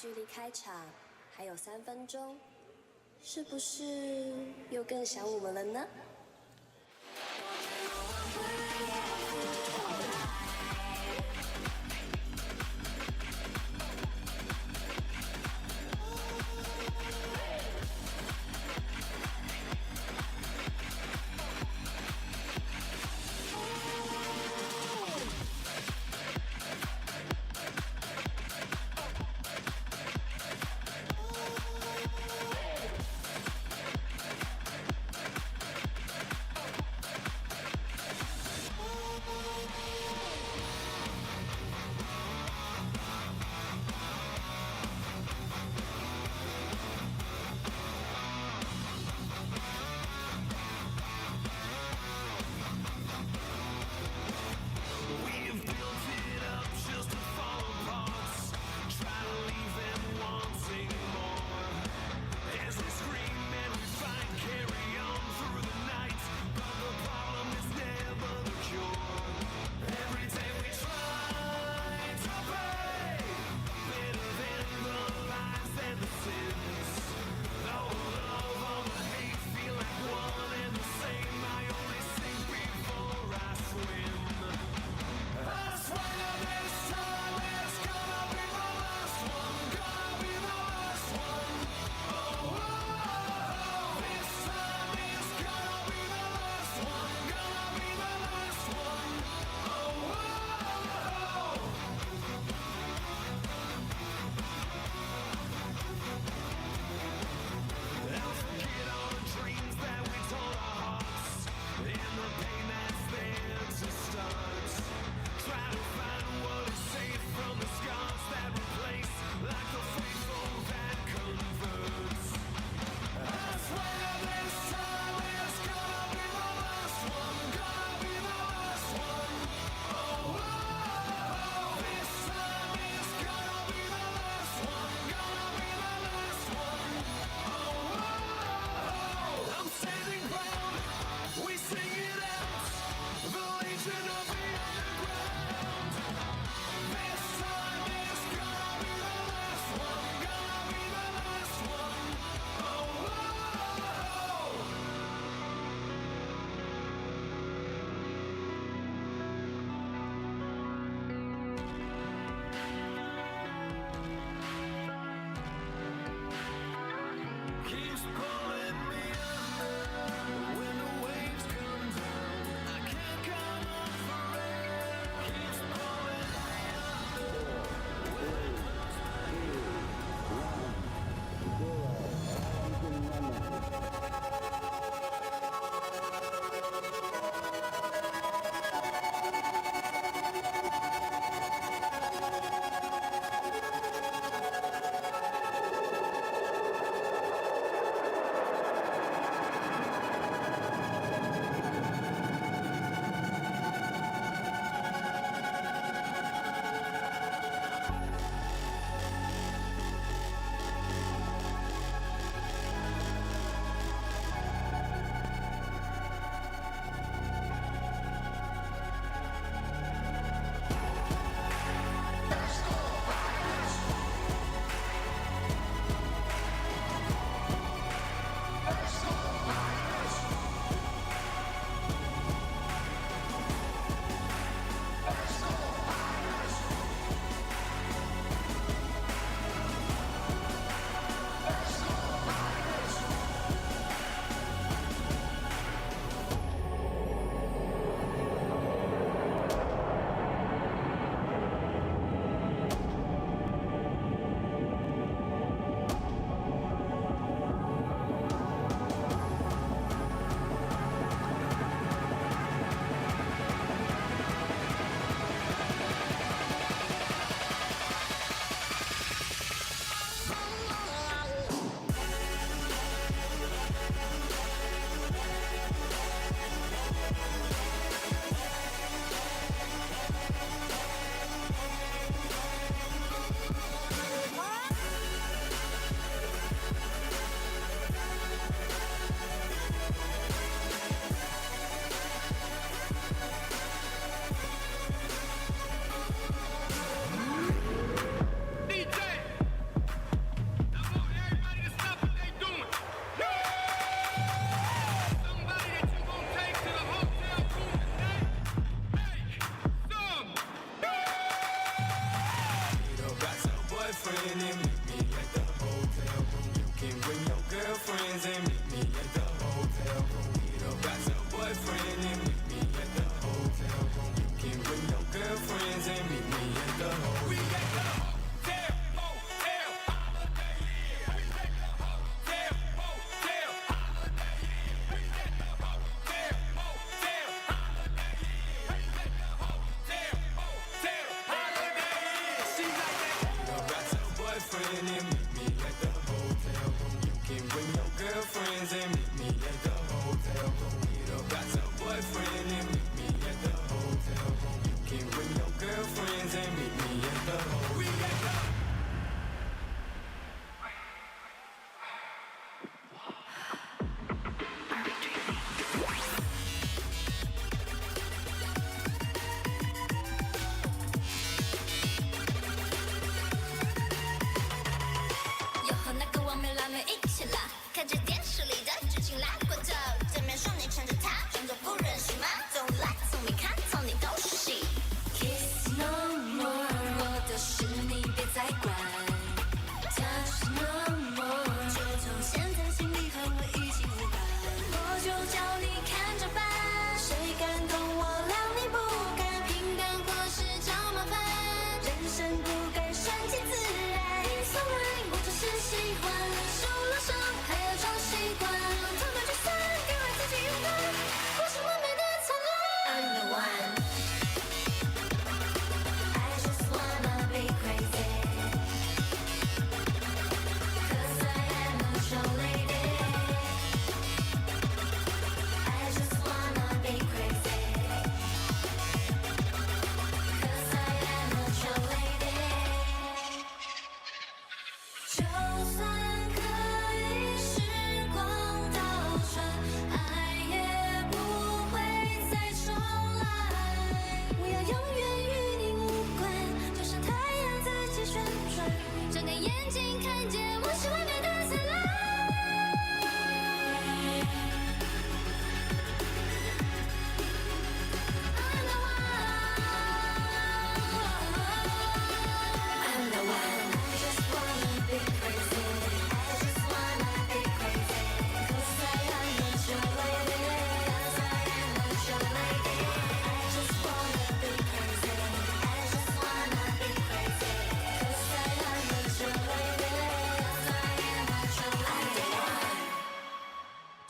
距离开场还有3分钟，是不是又更想我们了呢？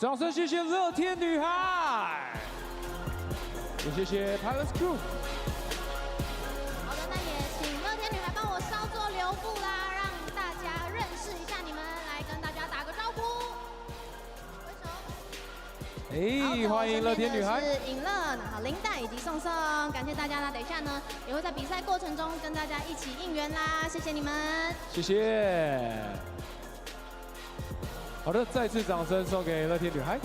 掌声谢谢乐天女孩，也谢谢 Palace Crew。好的，那也请乐天女孩帮我稍作留步啦，让大家认识一下你们，来跟大家打个招呼。挥手。欢迎乐天女孩。是尹乐，然后林黛以及宋宋，感谢大家。那等一下呢，也会在比赛过程中跟大家一起应援啦，谢谢你们。谢谢。好的，再次掌声送给乐天女孩。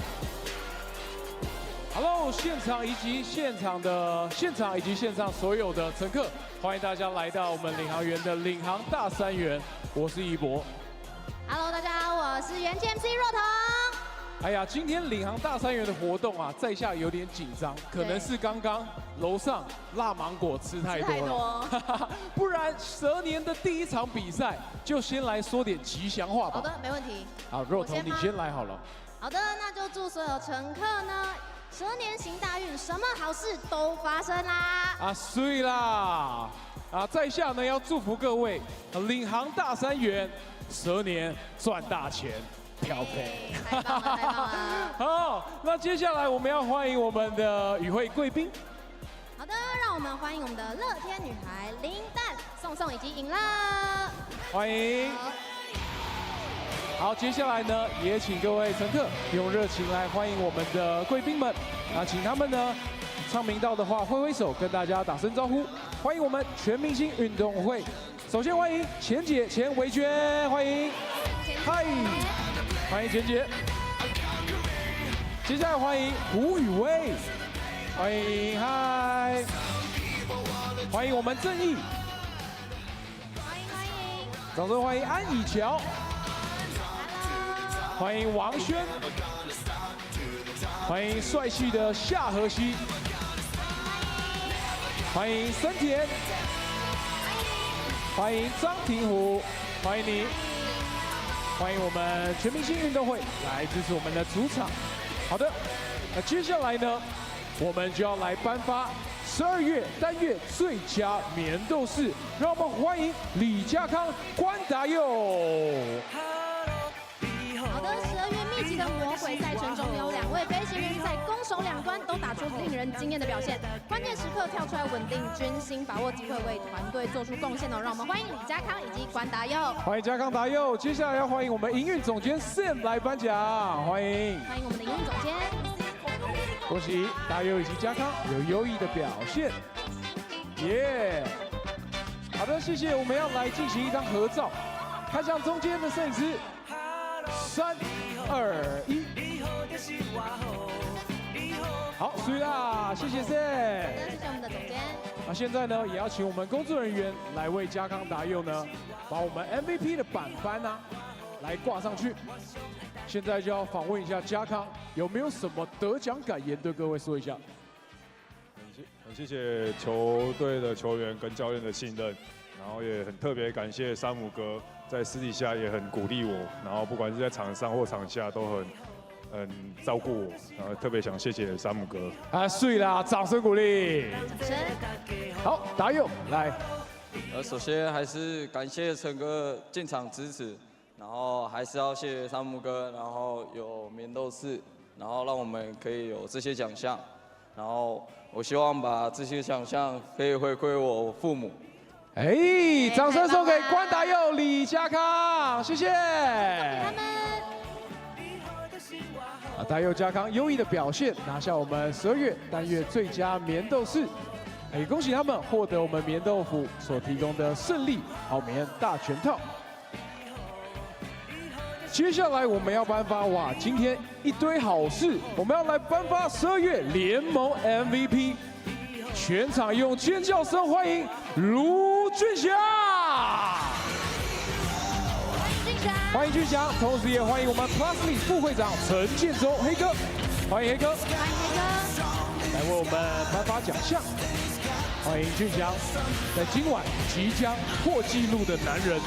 Hello， 现场以及现场线上所有的乘客，欢迎大家来到我们领航员的领航大三元，我是一博。Hello， 大家好，我是元气 MC 若彤。哎呀，今天领航大三元的活动啊，在下有点紧张，可能是刚刚楼上辣芒果吃太多了，不然蛇年的第一场比赛就先来说点吉祥话吧。好的，没问题。好，若彤你先来好了。好的，那就祝所有乘客呢，蛇年行大运，什么好事都发生啦！啊，对啦！啊，在下呢要祝福各位领航大三元，蛇年赚大钱。漂配，太棒了，太棒了！好，那接下来我们要欢迎我们的与会贵宾。好的，让我们欢迎我们的乐天女孩林蛋、宋宋以及尹乐，欢迎。好，接下来呢，也请各位乘客用热情来欢迎我们的贵宾们。那请他们呢唱明道的话，挥挥手跟大家打声招呼，欢迎我们全明星运动会。首先欢迎钱姐钱维娟，欢迎，嗨。欢迎钱姐，接下来欢迎胡宇威，欢迎嗨，欢迎我们正义，欢迎，掌声欢迎安以乔，欢迎王轩，欢迎帅气的夏荷西，欢迎森田，欢迎张庭虎，欢迎你。欢迎我们全明星运动会来支持我们的主场。好的，那接下来呢，我们就要来颁发12月单月最佳棉斗士，让我们欢迎李家康、关达佑。好的，12月密集的魔鬼赛程中，有2位飞行员在攻守两端都打出令人惊艳的表现，关键时刻跳出来稳定军心，把握机会为团队做出贡献哦。让我们欢迎李家康以及关达佑。欢迎家康达佑，接下来要欢迎我们营运总监 Sam 来颁奖，欢迎。欢迎我们的营运总监。恭喜达佑以及家康有优异的表现，耶！好的，谢谢。我们要来进行一张合照，看向中间的摄影师。3、2、1，好，水啦，谢谢 Sam。谢谢我们的总监。那现在呢，也要请我们工作人员来为家康达佑呢，把我们 MVP 的板板啊，来挂上去。现在就要访问一下家康，有没有什么得奖感言对各位说一下？很谢谢球队的球员跟教练的信任，然后也很特别感谢山姆哥。在私底下也很鼓励我，然后不管是在场上或场下都很照顾我，然后特别想谢谢山姆哥。啊，睡啦，掌声鼓励。好，达佑来。首先还是感谢陈哥进场支持，然后还是要谢谢山姆哥，然后有棉斗士，然后让我们可以有这些奖项，然后我希望把这些奖项可以回馈我父母。哎，掌声送给关达佑、李家康，谢谢。他们。啊，达佑、家康优异的表现，拿下我们12月单月最佳棉斗士。也恭喜他们获得我们棉豆腐所提供的胜利好棉大全套。接下来我们要颁发，哇，今天一堆好事，我们要来颁发12月联盟 MVP。全场用尖叫声欢迎卢俊祥，欢迎俊祥，同时也欢迎我们 PLEAGUE 副会长陈建州黑哥，欢迎黑哥，欢迎黑哥，来为我们颁发奖项，欢迎俊祥，在今晚即将破纪录的男人。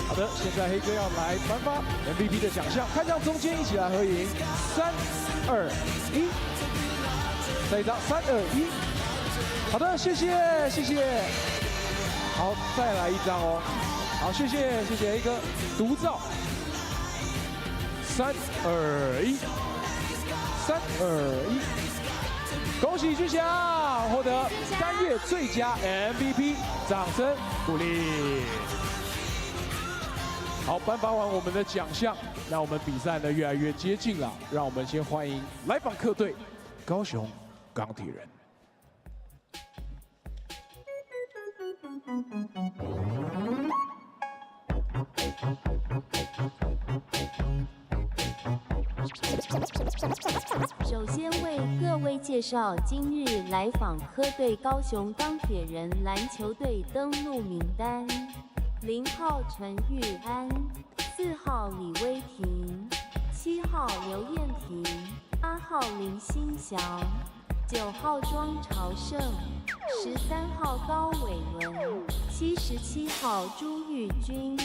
好的，现在黑哥要来颁发 MVP 的奖项，看向中间，一起来合影，3、2、1，再一张，3、2、1。好的，谢谢，谢谢。好，再来一张哦。好，谢谢，谢谢黑哥，独照。3、2、1，3、2、1，恭喜君翔获得单月最佳 MVP， 掌声鼓励。好，颁发完我们的奖项，让我们比赛呢越来越接近了。让我们先欢迎来访客队高雄钢铁人。首先为各位介绍今日来访科队高雄钢铁人篮球队登录名单：0号陈玉安，4号李威霆，7号刘燕婷，8号林心祥，9号庄朝胜，13号高伟伦，77号朱玉君。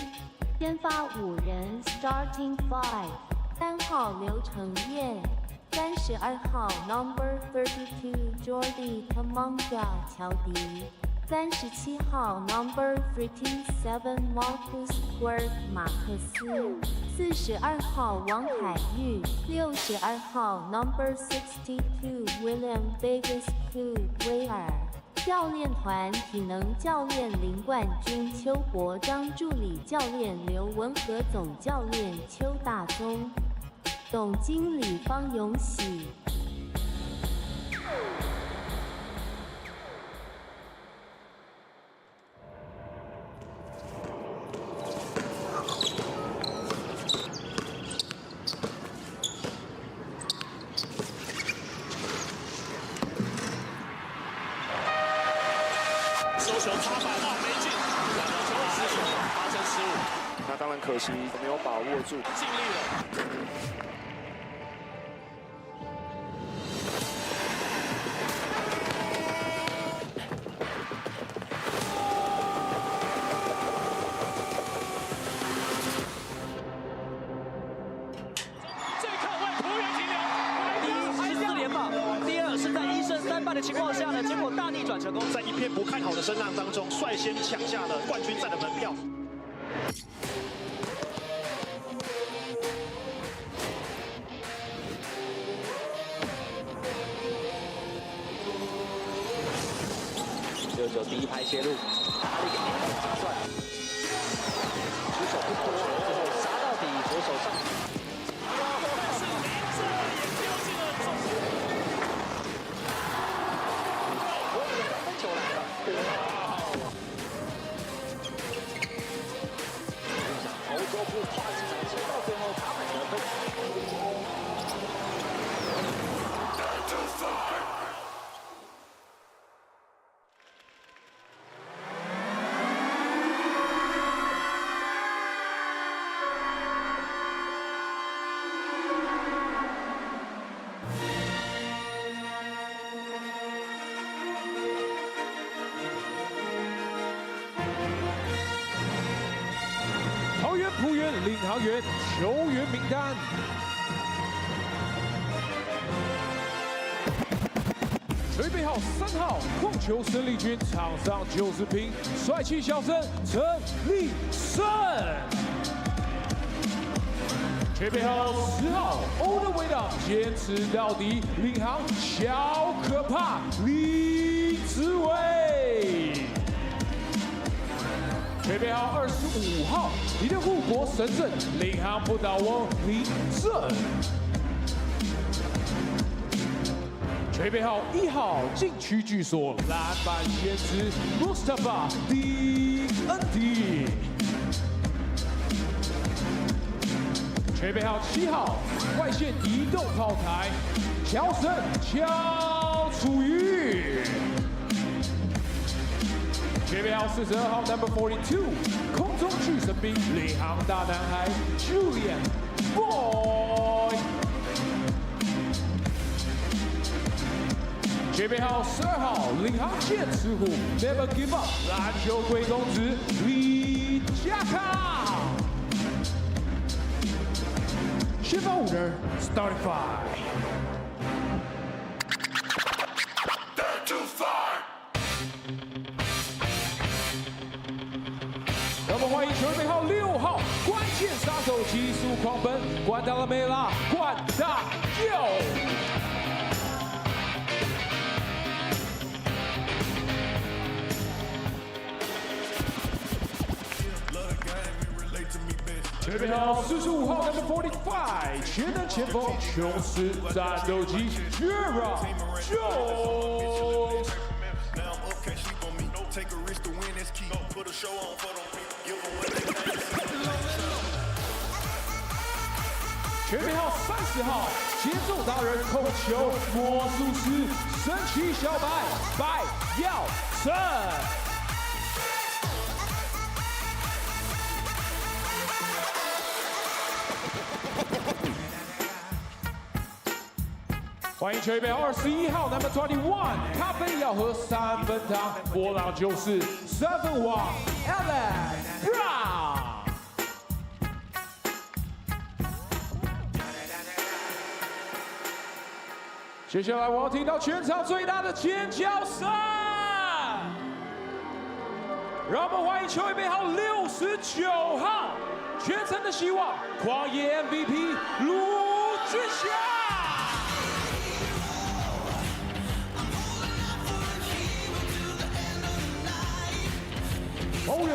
先发5人 ，Starting 5。3号刘承彦，32号 Number 32 Jordi Tamanga 乔迪，37号 Number 37 Marcus Quirk 马克斯，42号王海玉，62号 Number 62 William Davis Ku 威尔。教练团体能教练林冠军、邱国章，助理教练刘文和，总教练邱大宗，总经理方永喜。收球插板没进，两个球失球发生失误，那当然可惜没有把握住，尽力了。这一刻为浦原停留，第一14连霸，第二是在1胜3败的情况下呢，结果大逆转成功，在一片不看好的声浪当中，率先抢下了冠军赛的门票。19第一拍切入，打了一个大转，出手不多，最后杀到底，左手上。但是林志也丢进了中我们的3分球来了，欧洲步跨几场球到最后他们得分。桃园浦原领航员球员名单：预备好3号控球生力军，场上90平，帅气小生陈立胜。预备好10号欧的味道，坚持到底，领航小可怕李志伟。预备好25号，你的护国神圣，领航不倒翁林正。预备好1号，禁区巨锁，篮板先知 Mustafa DNT。预备好7号，外线移动炮台，乔神乔楚瑜。预备好42号 Number 42，空中巨神兵，领航大男孩 Julian Boy。预备好12号，领航剑齿虎 Never Give Up， 篮球贵公子李佳康。先发5人 ，Starting 5。让我们欢迎球队号6号关键杀手，急速狂奔，管到了没啦？管大佑。球队号45号 Number 45，全能前锋，琼斯战斗机 Jera Jones。球队号30号，节奏达人，控球魔术师，神奇小白白耀成。欢迎球队号21号 Number 21，咖啡要喝3分糖，波浪就是3分王 Alex Brown。接下来我要听到全场最大的尖叫声，让我们欢迎球队号69号，全城的希望，狂野 MVP 卢俊祥。保有5彩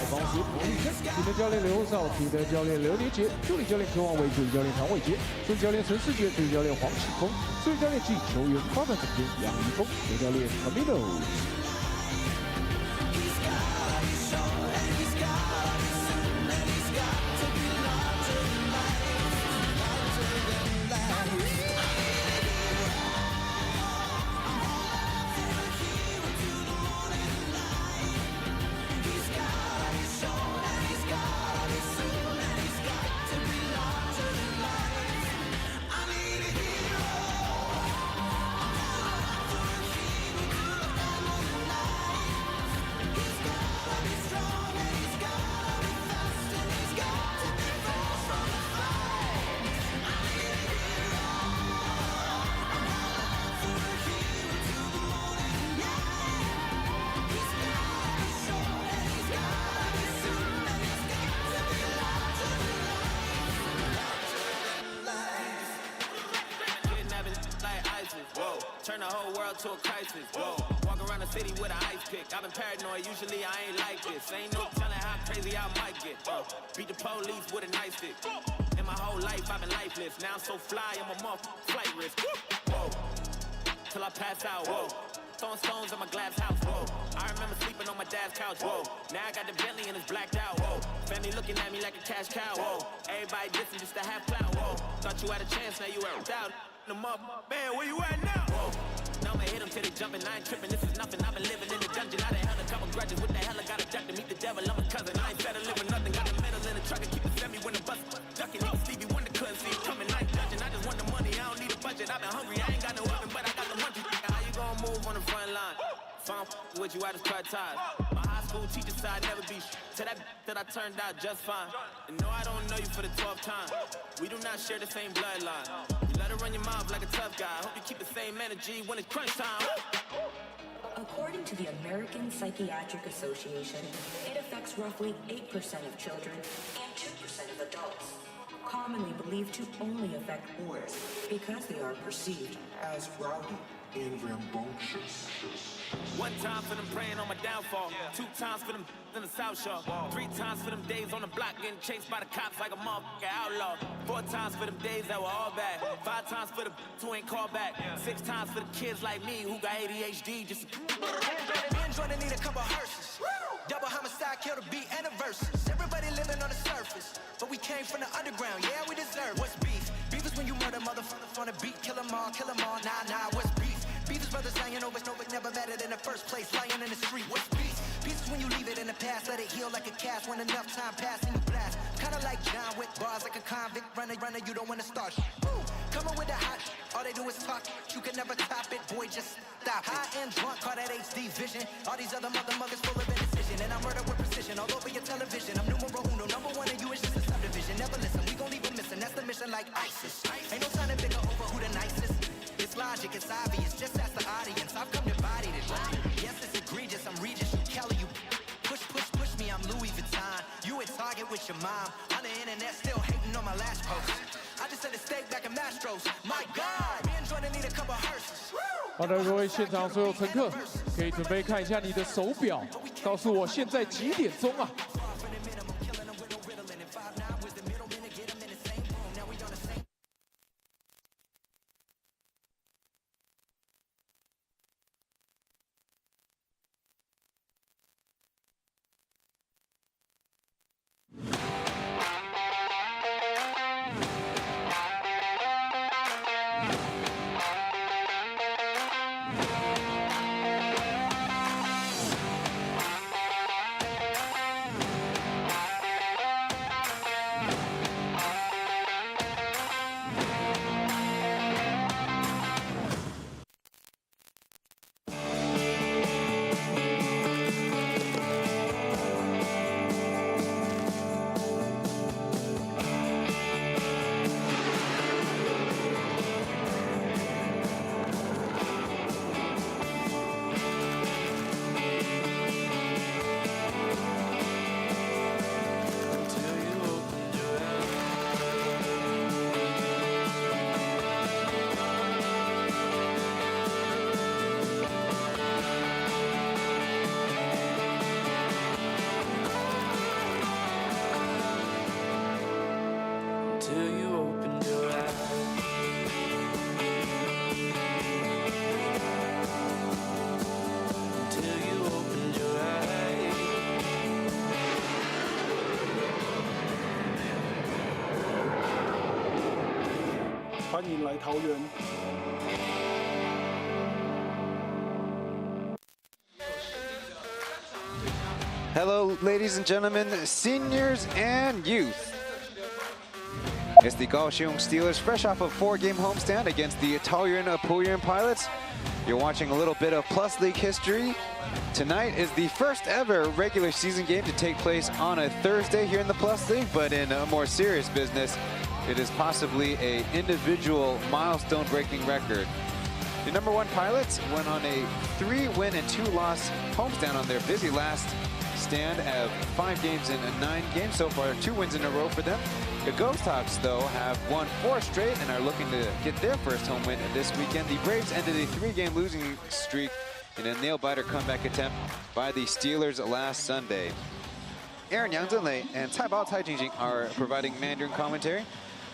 防守火力胜，体能教练刘少，体能教练刘连杰，助理教练柯望伟，助理教练唐伟杰，助理教练陈世杰，助理教练黄启峰，助理教练及球员夸赞总监杨一峰，球教练 Camilo。Turn the whole world to a crisis. Whoa. Walk around the city with an ice pick. I've been paranoid, usually I ain't like this. Ain't no telling how crazy I might get. Beat the police with a nice stick. In my whole life, I've been lifeless. Now I'm so fly, I'm a motherfucking flight risk. Whoa. Till I pass out. Whoa. Throwing stones in my glass house. Whoa. I remember sleeping on my dad's couch. Whoa. Now I got the Bentley and it's blacked out. Whoa. Family looking at me like a cash cow. Whoa. Everybody dissing just to have clout. Whoa. Thought you had a chance, now you out. Them up. Man, where you at now? Whoa. Now I'ma hit them till they jumping. I ain't tripping, this is nothing. I've been living in the dungeon. I done held a couple grudges. What the hell I got a duck to meet the devil? I'm a cousin. I ain't better living nothing. Got the medal in the truck and keep the semi when the bus ducking. Even Stevie Wonder couldn't see it coming. I ain't judging. I just want the money. I don't need a budget. I've been hungry. I ain't got no oven, but I got the munchies. How you gonna move on the front line? Fun with you, I just cut ties. My high school teacher said I'd never be to that I turned out just fine. And no, I don't know you for the 12th time. We do not share the same bloodline. You let it run your mouth like a tough guy. Hope you keep the same energy when it's crunch time. According to the American Psychiatric Association, it affects roughly 8% of children and 2% of adults, commonly believed to only affect boys because they are perceived as rowdy and rambunctious. One time for them praying on my downfall. 2 times for them in the South Shore. 3 times for them days on the block getting chased by the cops like a motherfucking outlaw. 4 times for them days that were all bad. 5 times for the who ain't called back. 6 times for the kids like me who got ADHD just Jordan need a couple hearses. Double homicide, kill the beat and the verses. Everybody living on the surface, but we came from the underground. Yeah, we deserve. What's beef? Beef is when you murder motherfuckers on a beat. Kill them all, kill them all. Nah, what's beef? Beef is brothers lying over snow, but never mattered in the first place. Lying in the street. What's beef? Peace is when you leave it in the past, let it heal like a cast. When enough time passes and you blast. Kinda like John Wick bars, like a convict runner. You don't wanna start shit. Coming with the hot, all they do is talk. You can never top it, boy, just stop it. High and drunk, call that HD vision. All these other motherfuckers full of indecision. And I murder with precision all over your television. I'm numero uno, number one, and you is just a subdivision. Never listen, we gon' leave them missing. That's the mission like ISIS. Ain't no time to bigger over who the nicest. It's logic, it's obvious, just ask the audience. I've come to body this. Yes, it's egregious, I'm Regis, you Kelly, you push me me I'm Louis Vuitton. You in Target with your mom. On the internet still hating on my last post. I just had a steak back in Mastro's. My God, me and Jordan need a couple hearses. 好的，各位现场所有乘客，可以准备看一下你的手表，告诉我现在几点钟啊？欢迎来桃园。Hello, ladies and gentlemen, seniors and youth. It's the Kaohsiung Steelers, fresh off a 4-game homestand against the Taoyuan Pauian Pilots. You're watching a little bit of Plus League history. Tonight is the first ever regular season game to take place on a Thursday here in the Plus League, but in a more serious business, it is possibly an individual milestone-breaking record. The #1 Pilots went on a 3-win and 2-loss homestand on their busy last stand of 5 games in 9 games so far, 2 wins in a row for them. The Ghost Hawks, though, have won 4 straight and are looking to get their first home win this weekend. The Braves ended a 3-game losing streak in a nail-biter comeback attempt by the Steelers last Sunday. Aaron Yang Zhenlei and Cai Bao Cai Jingjing are providing Mandarin commentary.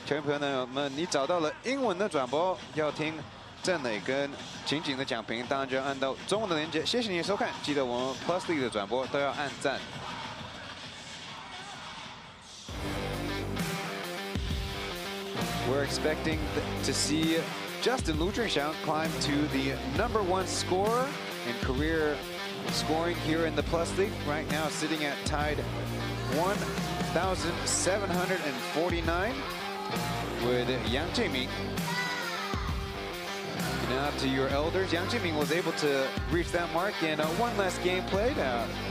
球员朋友们，你找到了英文的转播，要听郑磊跟情景的讲评，当然就要按到中文的连接。谢谢你的收看，记得我们 Plus League 的转播都要按赞。We're expecting to see Justin Lu Zhenxiang climb to the #1 scorer in career scoring here in the Plus League. Right now, sitting at tied 1,749 with Yang Jiming. Now to your elders, Yang Jiming was able to reach that mark in one less game played,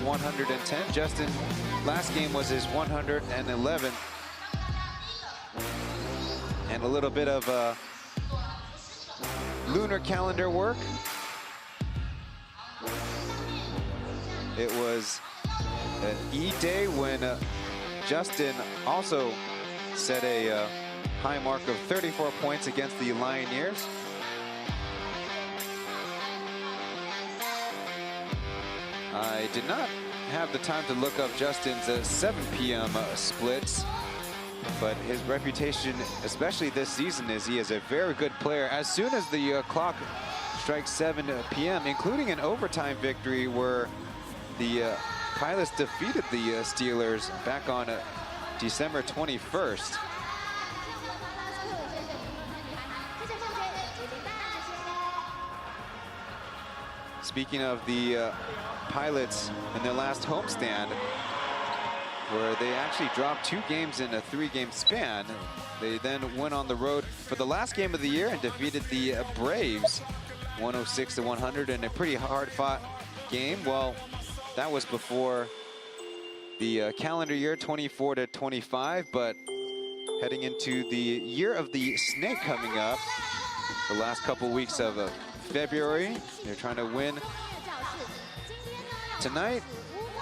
110. Justin, last game was his 111. And a little bit of lunar calendar work. It was an E-Day when Justin also set a high mark of 34 points against the Lioneers. I did not have the time to look up Justin's 7 p.m. splits, but his reputation, especially this season, is he is a very good player. As soon as the clock strikes 7 p.m., including an overtime victory where the Pilots defeated the Steelers back on December 21st. Speaking of the Pilots in their last homestand, where they actually dropped 2 games in a 3-game span, they then went on the road for the last game of the year and defeated the Braves 106-100 in a pretty hard-fought game. Well, that was before the calendar year 24-25, but heading into the year of the snake coming up, the last couple weeks of February, they're trying to win tonight.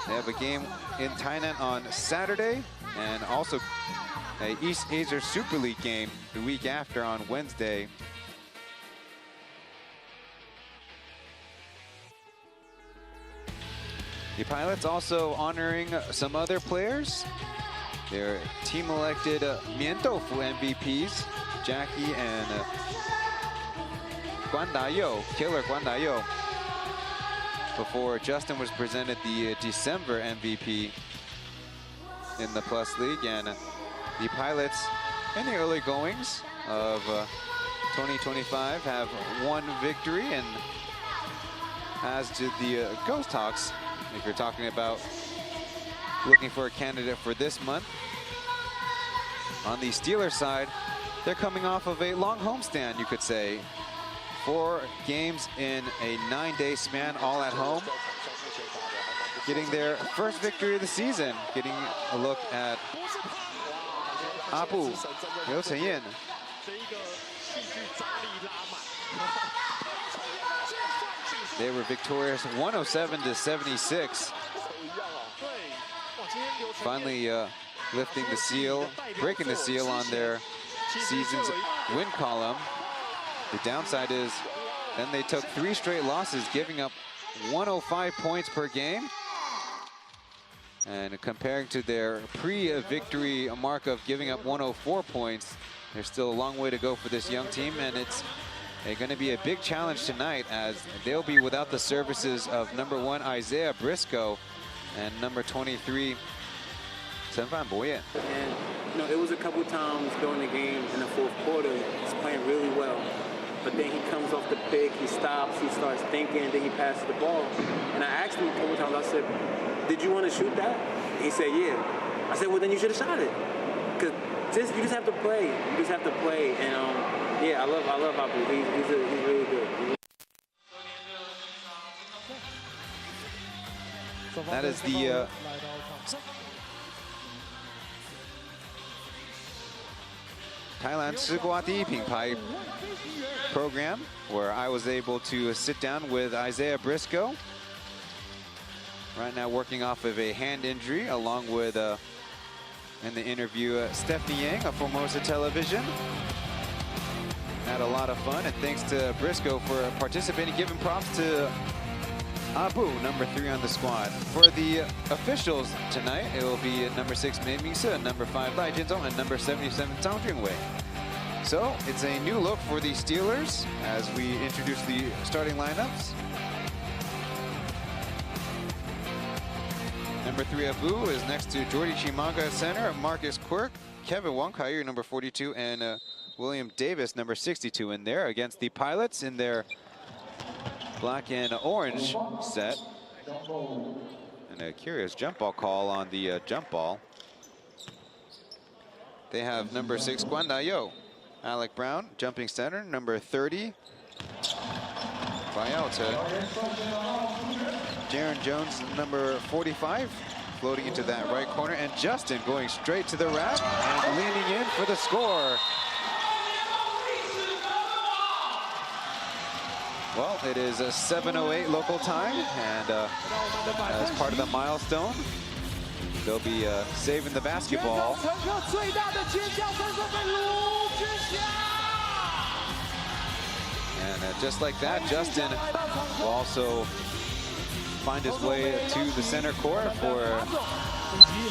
They have a game in Thailand on Saturday, and also a East Asia Super League game the week after on Wednesday. The Pilots also honoring some other players. Their team-elected Mientofu MVPs, Jackie and Guan Dayo, Killer Guan Dayo, before Justin was presented the December MVP in the Plus League. And the Pilots, in the early goings of 2025, have one victory, and as did the Ghost Hawks, if you're talking about looking for a candidate for this month. On the Steelers side, they're coming off of a long homestand, you could say. 4 games in a 9-day span, all at home. Getting their first victory of the season. Getting a look at Apu, Liu Chenyin. They were victorious 107-76. Finally lifting the seal, breaking the seal on their season's win column. The downside is then they took 3 straight losses, giving up 105 points per game. And comparing to their pre-victory mark of giving up 104 points, there's still a long way to go for this young team, and it's going to be a big challenge tonight as they'll be without the services of number 1 Isaiah Briscoe and number 23 Chen Pauian. And it was a couple times during the game in the 4th quarter, he's playing really well. But then he comes off the pick, he stops, he starts thinking, then he passes the ball. And I asked him a couple times, I said, did you want to shoot that? He said, yeah. I said, well, then you should have shot it. Because you just have to play. You just have to play. And yeah, I love Apu. He's really good. That is the Thailand 吃瓜第一品牌 program, where I was able to sit down with Isaiah Briscoe. Right now working off of a hand injury, along with, in the interview, Stephanie Yang of Formosa Television. Had a lot of fun, and thanks to Briscoe for participating. Giving props to Apu, number 3 on the squad. For the officials tonight, it will be number 6 Mei Mingse, number 5 Lai Jianzhong, and number 77 Zhang Junwei. So it's a new look for the Steelers as we introduce the starting lineups. Number 3 Apu is next to Jordy Chimaga at center, Marcus Quirk, Kevin Wong Kaiyu, number 42, and William Davis, number 62, in there against the Pilots in their black and orange set. And a curious jump ball call on the jump ball. They have number 6 Guan Dayo, Alec Brown, jumping center, number 30 Bayao, Jaron Jones, number 45, floating into that right corner, and Justin going straight to the rack and leaning in for the score. Well, it is a 7:08 local time, and as part of the milestone, they'll be saving the basketball. And just like that, Justin will also find his way to the center court for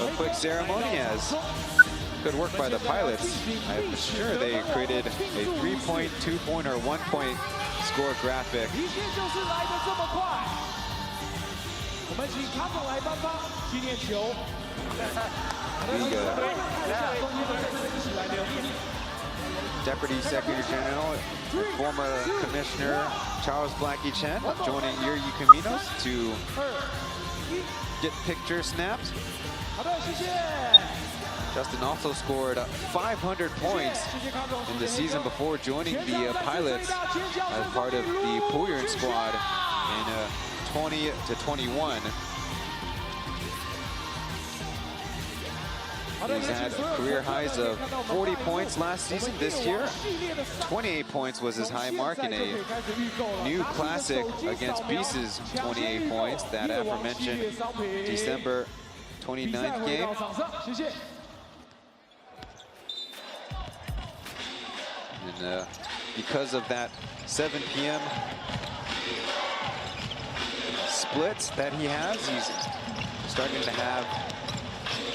a quick ceremony, as good work by the Pilots. I'm sure they created a 3-point, 2-point, or 1-point score graphic. Deputy Secretary General, former Commissioner Charles Blackie Chen, joining Yuri Caminos to get picture snaps. Justin also scored 500 points in the season before joining the Pilots as part of the Pauian squad in 20-21. He's had career highs of 40 points last season. This year, 28 points was his high mark in a new classic against Beast's 28 points, that aforementioned December 29th game. And because of that 7 p.m. splits that he has, he's starting to have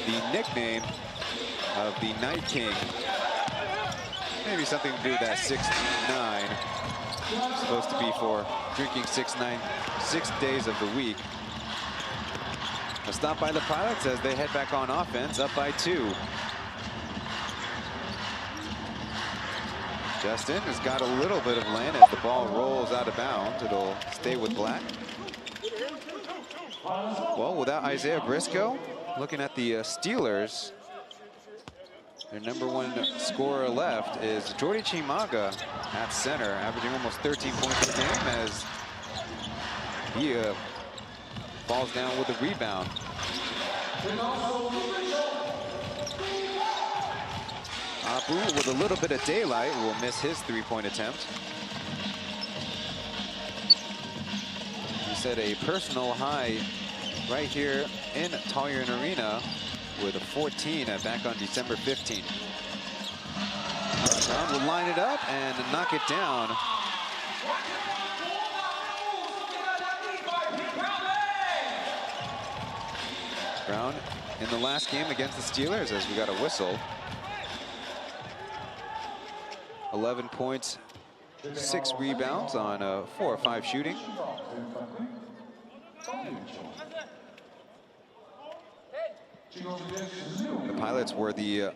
the nickname of the Night King. Maybe something to do with that 6-9. Supposed to be for drinking 6 days of the week. A stop by the Pilots as they head back on offense, up by 2. Justin has got a little bit of land as the ball rolls out of bounds. It'll stay with Black. Well, without Isaiah Briscoe, looking at the Steelers, their #1 scorer left is Jordy Chimaga at center, averaging almost 13 points per game as he falls down with a rebound. Abu, with a little bit of daylight, will miss his 3-point attempt. He set a personal high right here in Taoyuan Arena with a 14 back on December 15th. Brown will line it up and knock it down. Brown in the last game against the Steelers as we got a whistle. 11 points, 6 rebounds on 4 or 5 shooting. The Pilots were the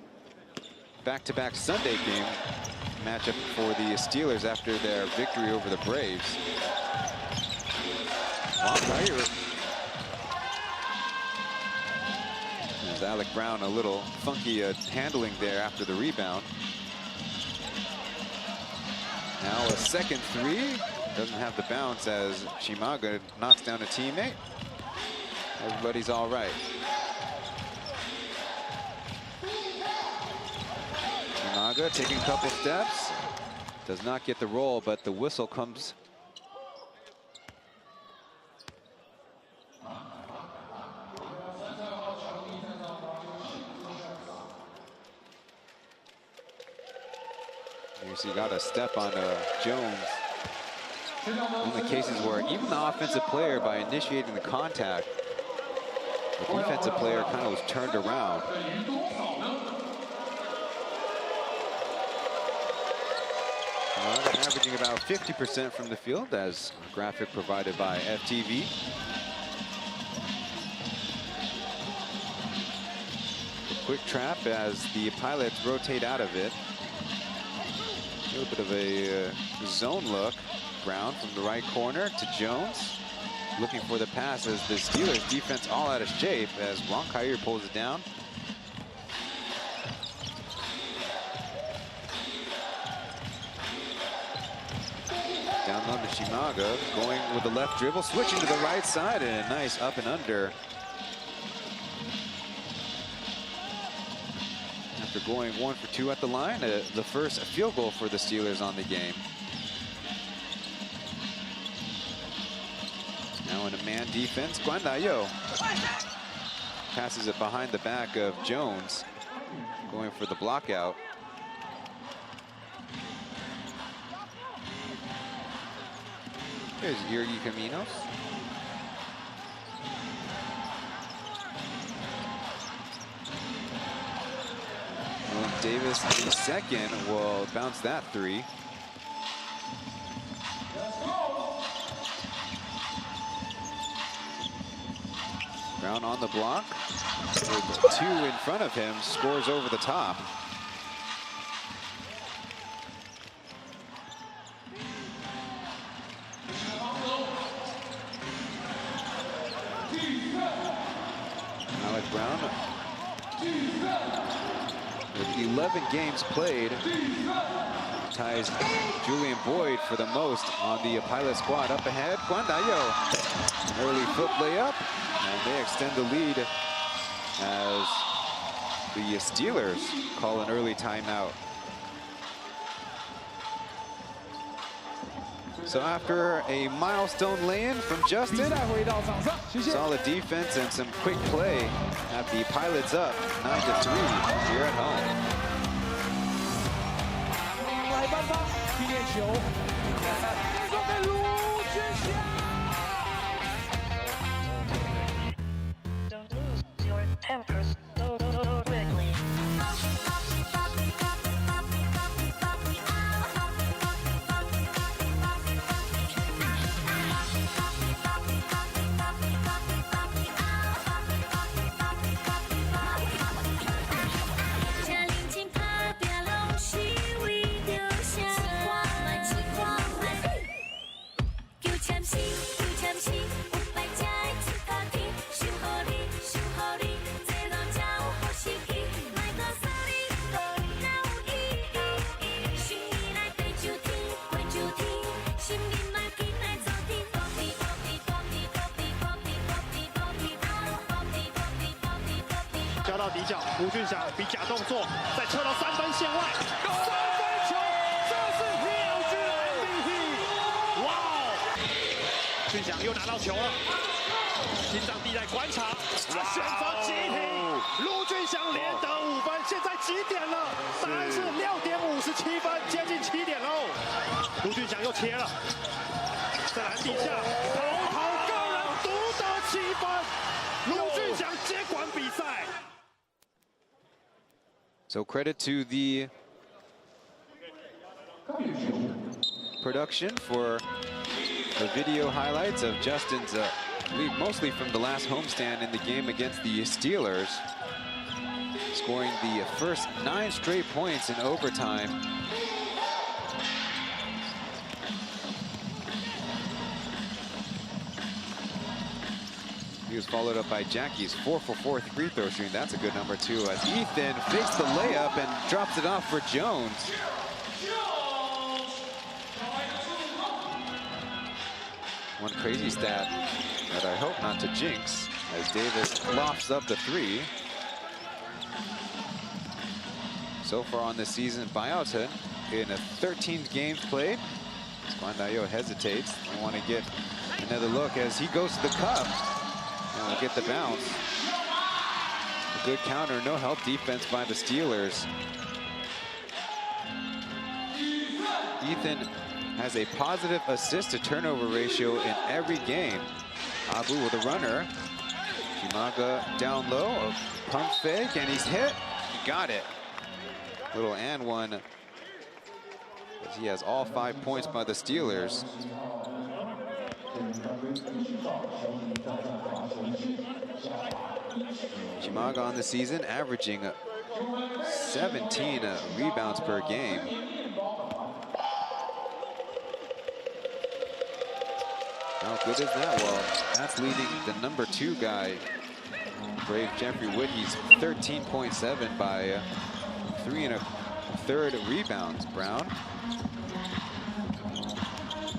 back-to-back Sunday game matchup for the Steelers after their victory over the Braves. There's Alec Brown, a little funky handling there after the rebound. Now a second 3, doesn't have the bounce as Chimaga knocks down a teammate. Everybody's all right. Chimaga taking a couple steps, does not get the roll, but the whistle comes. You got a step on Jones. One of the cases where even the offensive player, by initiating the contact, the defensive player kind of was turned around. Averaging about 50% from the field, as a graphic provided by FTV. A quick trap as the Pilots rotate out of it. A little bit of a zone look. Brown from the right corner to Jones. Looking for the pass as the Steelers defense all out of shape as Ron Kair pulls it down. Down low to Chimaga, going with the left dribble, switching to the right side, and a nice up and under. After going 1 for 2 at the line, the first field goal for the Steelers on the game. Now in a man defense, Guandayo passes it behind the back of Jones, going for the block out. Here's Yuri Caminos. Davis, the second, will bounce that 3. Brown on the block, with 2 in front of him, scores over the top. Alec Brown, with 11 games played, ties Julian Boyd for the most on the Pilot squad. Up ahead, Guandayo, an early foot layup, and they extend the lead as the Steelers call an early timeout. So after a milestone lay-in from Justin, solid defense and some quick play have the Pilots up 9-3 here at home. 来颁发纪念球，送给卢俊祥。 Don't lose your temper so quickly. 交到底角，吴俊祥比假动作，再撤到3分线外，3分球，这是 PLG 的 MVP， 哇哦！俊祥又拿到球了，心脏地带观察，他选择急停，卢俊祥连得5分，现在几点了？答案是6点57分，接近7点喽。卢俊祥又切了，在篮底下投个人独得7分，卢俊祥接管比赛。 So credit to the production for the video highlights of Justin's lead, mostly from the last homestand in the game against the Steelers, scoring the first 9 straight points in overtime. He was followed up by Jackie's 4-for-4 free throw shooting. That's a good number too, as Ethan fakes the layup and drops it off for Jones. One crazy stat that I hope not to jinx, as Davis lofts up the 3. So far on this season, Pauian in 13 games played. Guandayo hesitates. I want to get another look as he goes to the cup. And we'll get the bounce. A good counter, no help defense by the Steelers. Ethan has a positive assist to turnover ratio in every game. Abu with a runner. Shimaga down low, a pump fake, and he's hit. Got it. Little and one. As he has all 5 points by the Steelers. Shimaga on the season averaging 17 rebounds per game. How good is that? Well, that's leading the number 2 guy, Brave Jeffrey Wood. He's 13.7 by 3 1/3 rebounds. Brown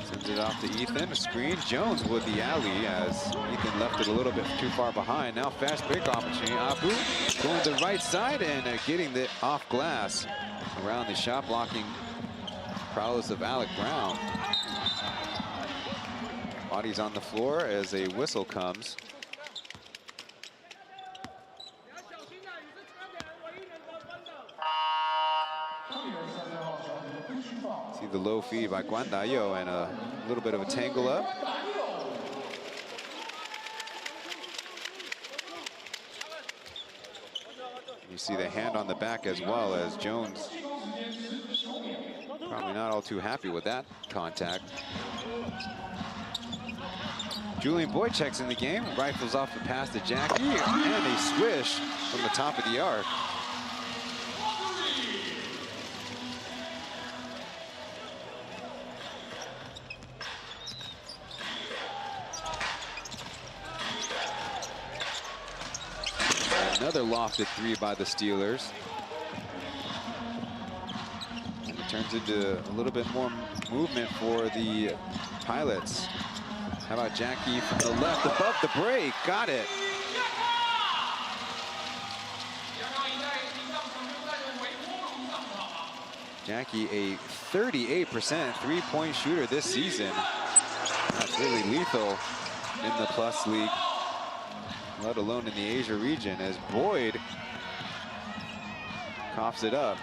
sends it off to Ethan. A screen. Jones with the alley as Ethan left it a little bit too far behind. Now fast break opportunity. Abu going to the right side and getting the off glass around the shot blocking prowess of Alec Brown. Bodies on the floor as a whistle comes. See the low feed by Guandayo and a little bit of a tangle up. You see the hand on the back as well, as Jones probably not all too happy with that contact. Julian Boychek's in the game, rifles off the pass to Jackie, and a swish from the top of the arc. Another lofted 3 by the Steelers. And it turns into a little bit more movement for the Pilots. How about Jackie from the left above the break? Got it. Jackie, a 38% three-point shooter this season. That's really lethal in the Plus League. let alone in the Asia region, as Boyd coughs it up.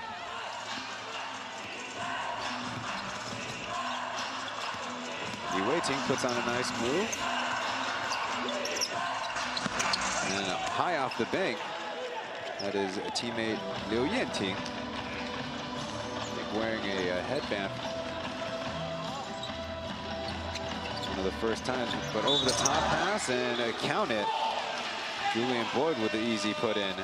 Wei Ting puts on a nice move. And high off the bank, that is a teammate Liu Yanting. I think wearing a headband. One of the first times, but over the top pass and count it. Julian Boyd with the easy put in.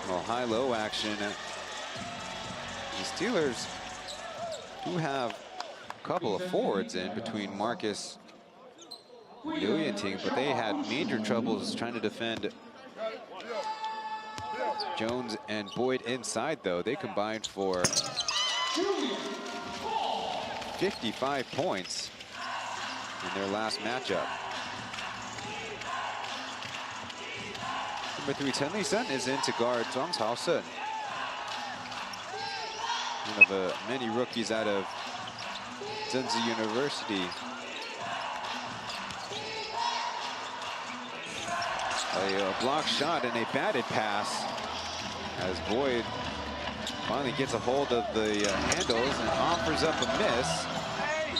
Well, high-low action. The Steelers do have a couple of forwards in between Marcus and Liu Yanting, but they had major troubles trying to defend Jones and Boyd inside, though. They combined for 55 points in their last matchup. Number 3, Chen Li-sen is in to guard Zhang Taoyuan. One of many rookies out of Zhenzi University. A block shot and a batted pass as Boyd finally gets a hold of the handles and offers up a miss.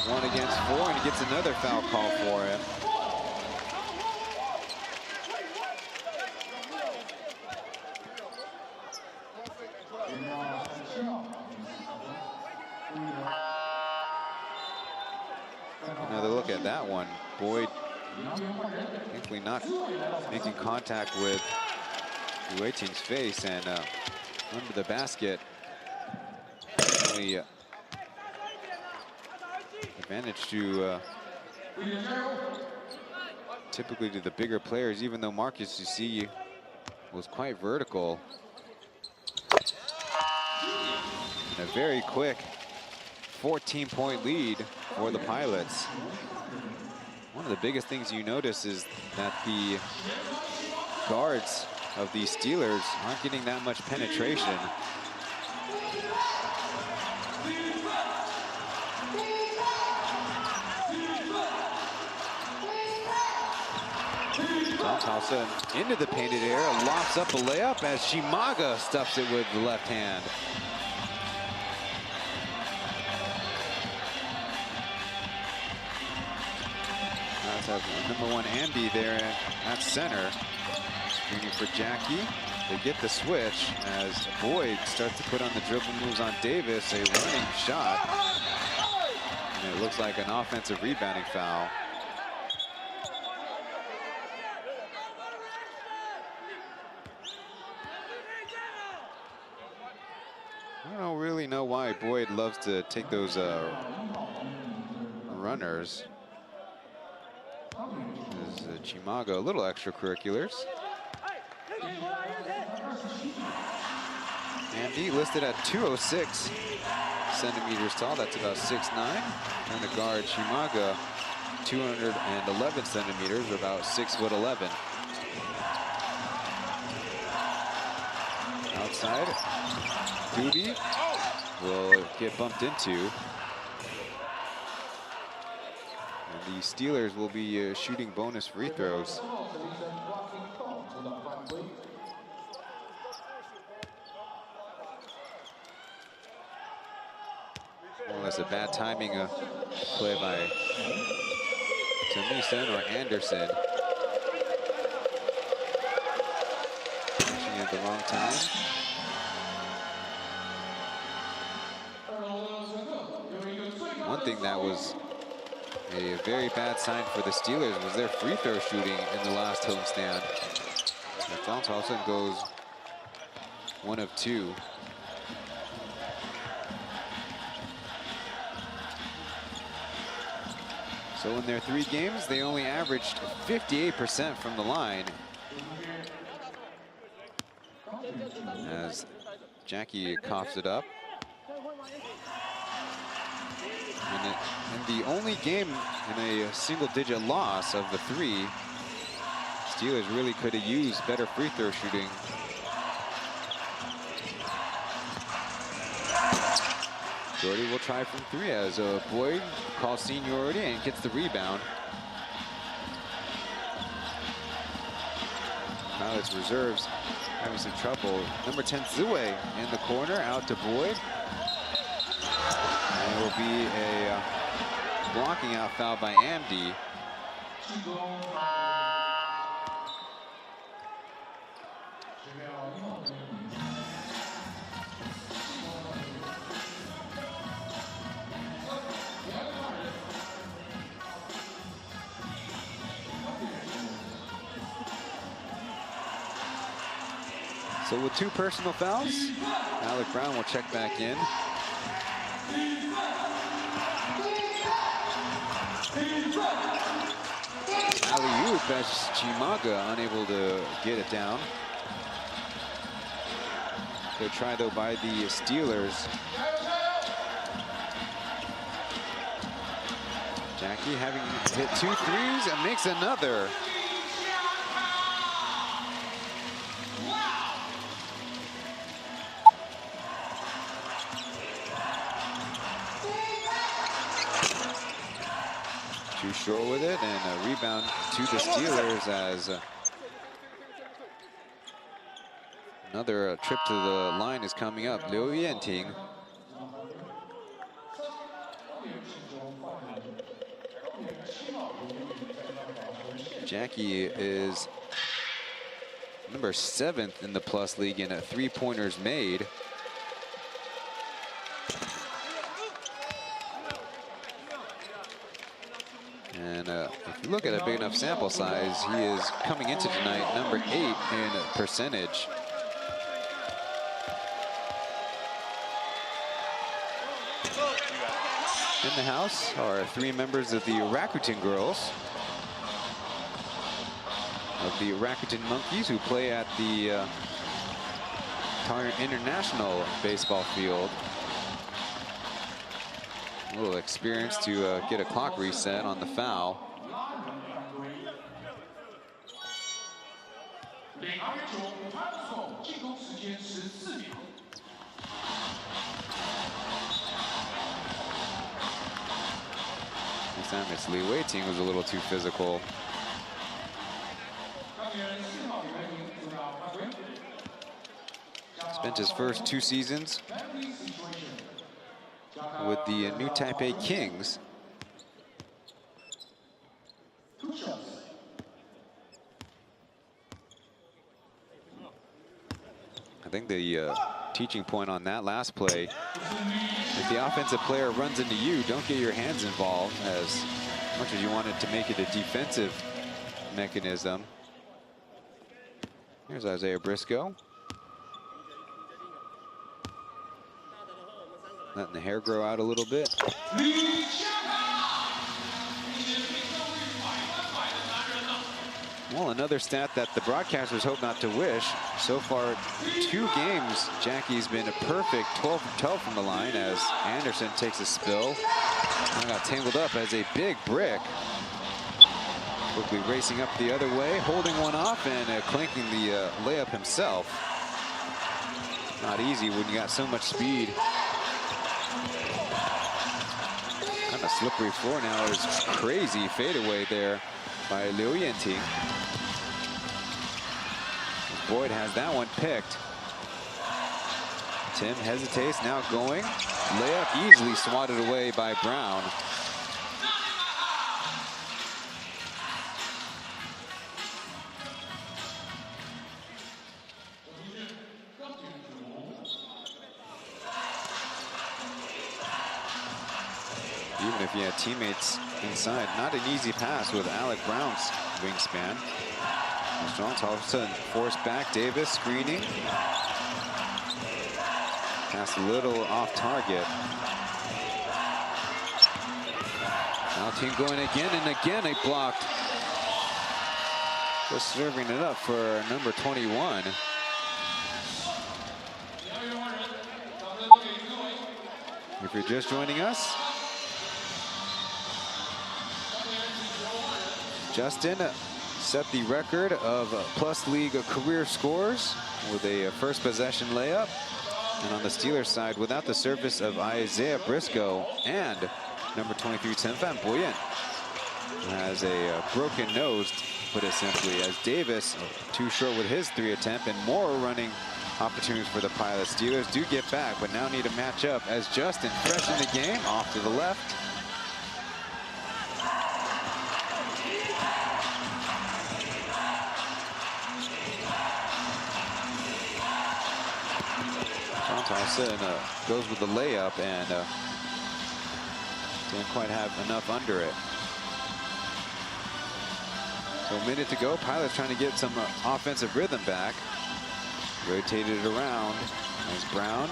1 against 4, and he gets another foul call for him. Another look at that one. Boyd thankfully not making contact with Wei Ting's face, and under the basket. Only advantage to typically to the bigger players, even though Marcus, you see, was quite vertical. And a very quick 14-point lead for the Pilots. One of the biggest things you notice is that the guards of the Steelers aren't getting that much penetration. Zhang Taoyuan into the painted area, lofts up a layup as Shimaga stuffs it with the left hand. That's number 1 Ambi there at center. Screening for Jackie. They get the switch as Boyd starts to put on the dribble moves on Davis. A running shot. And it looks like an offensive rebounding foul. I don't really know why Boyd loves to take those runners. There's Chimago, a little extracurriculars. Andy listed at 206 centimeters tall. That's about 6'9". And the guard Chimaga, 211 centimeters, about 6'11". Outside, Doobie will get bumped into. And the Steelers will be shooting bonus free throws. Well, that's a bad timing play by Tennyson or Anderson. Finishing at the wrong time. One thing that was a very bad sign for the Steelers was their free throw shooting in the last homestand. Zhang Taoyuan goes 1 of 2. So in their 3 games, they only averaged 58% from the line. As Jackie coughs it up. And the only game in a single-digit loss of the 3, Steelers really could have used better free throw shooting. Jordy will try from 3 as Boyd calls seniority and gets the rebound. Pilots reserves having some trouble. Number 10, Zue in the corner, out to Boyd. And it will be a blocking out foul by Amdi. So with 2 personal fouls, Alec Brown will check back in. Alley-oop as Chimaga unable to get it down. Good try though by the Steelers. Jackie having hit 2 threes and makes another. Too short with it, and a rebound to the Steelers as another trip to the line is coming up. Liu Yanting. Jackie is number 7th in the plus league in 3-pointers made. And if you look at a big enough sample size, he is coming into tonight number 8 in percentage. In the house are 3 members of the Rakuten girls, of the Rakuten Monkeys, who play at the Taoyuan International baseball field. A little experience to get a clock reset on the foul. This time it's Li Weiting who's a little too physical. Spent his first 2 seasons with the New Taipei Kings. I think the teaching point on that last play, if the offensive player runs into you, don't get your hands involved as much as you wanted to make it a defensive mechanism. Here's Isaiah Briscoe. Letting the hair grow out a little bit. Well, another stat that the broadcasters hope not to wish. So far, 2 games, Jackie's been a perfect 12 for 12 from the line as Anderson takes a spill. And got tangled up as a big brick. Quickly racing up the other way, holding one off and clanking the layup himself. Not easy when you got so much speed. Kind of slippery floor now. There's crazy fadeaway there by Liu Yanting. Boyd has that one picked. Tim hesitates, now going. Layup easily swatted away by Brown. Even if you had teammates inside, not an easy pass with Alec Brown's wingspan. Strong all of a sudden forced back. Davis screening. Pass a little off target. Now team going again and again. They blocked. Just serving it up for number 21. If you're just joining us, Justin set the record of plus league career scores with a first possession layup. And on the Steelers side, without the service of Isaiah Briscoe and number 23, Chen Pauian, has a broken nose, to put it simply, as Davis too short with his 3 attempt, and more running opportunities for the Pilots. Steelers do get back, but now need to match up as Justin, fresh in the game, off to the left. Thompson goes with the layup and didn't quite have enough under it. So a minute to go. Pilots trying to get some offensive rhythm back. Rotated it around. Nice Brown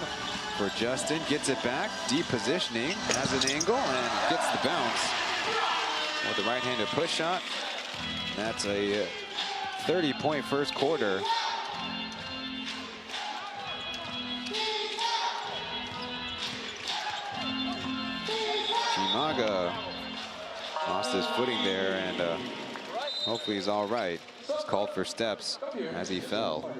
for Justin. Gets it back. Deep positioning. Has an angle and gets the bounce with the right-handed push shot. That's a 30-point first quarter. Chimaga lost his footing there, and hopefully he's all right. He's called for steps as he fell.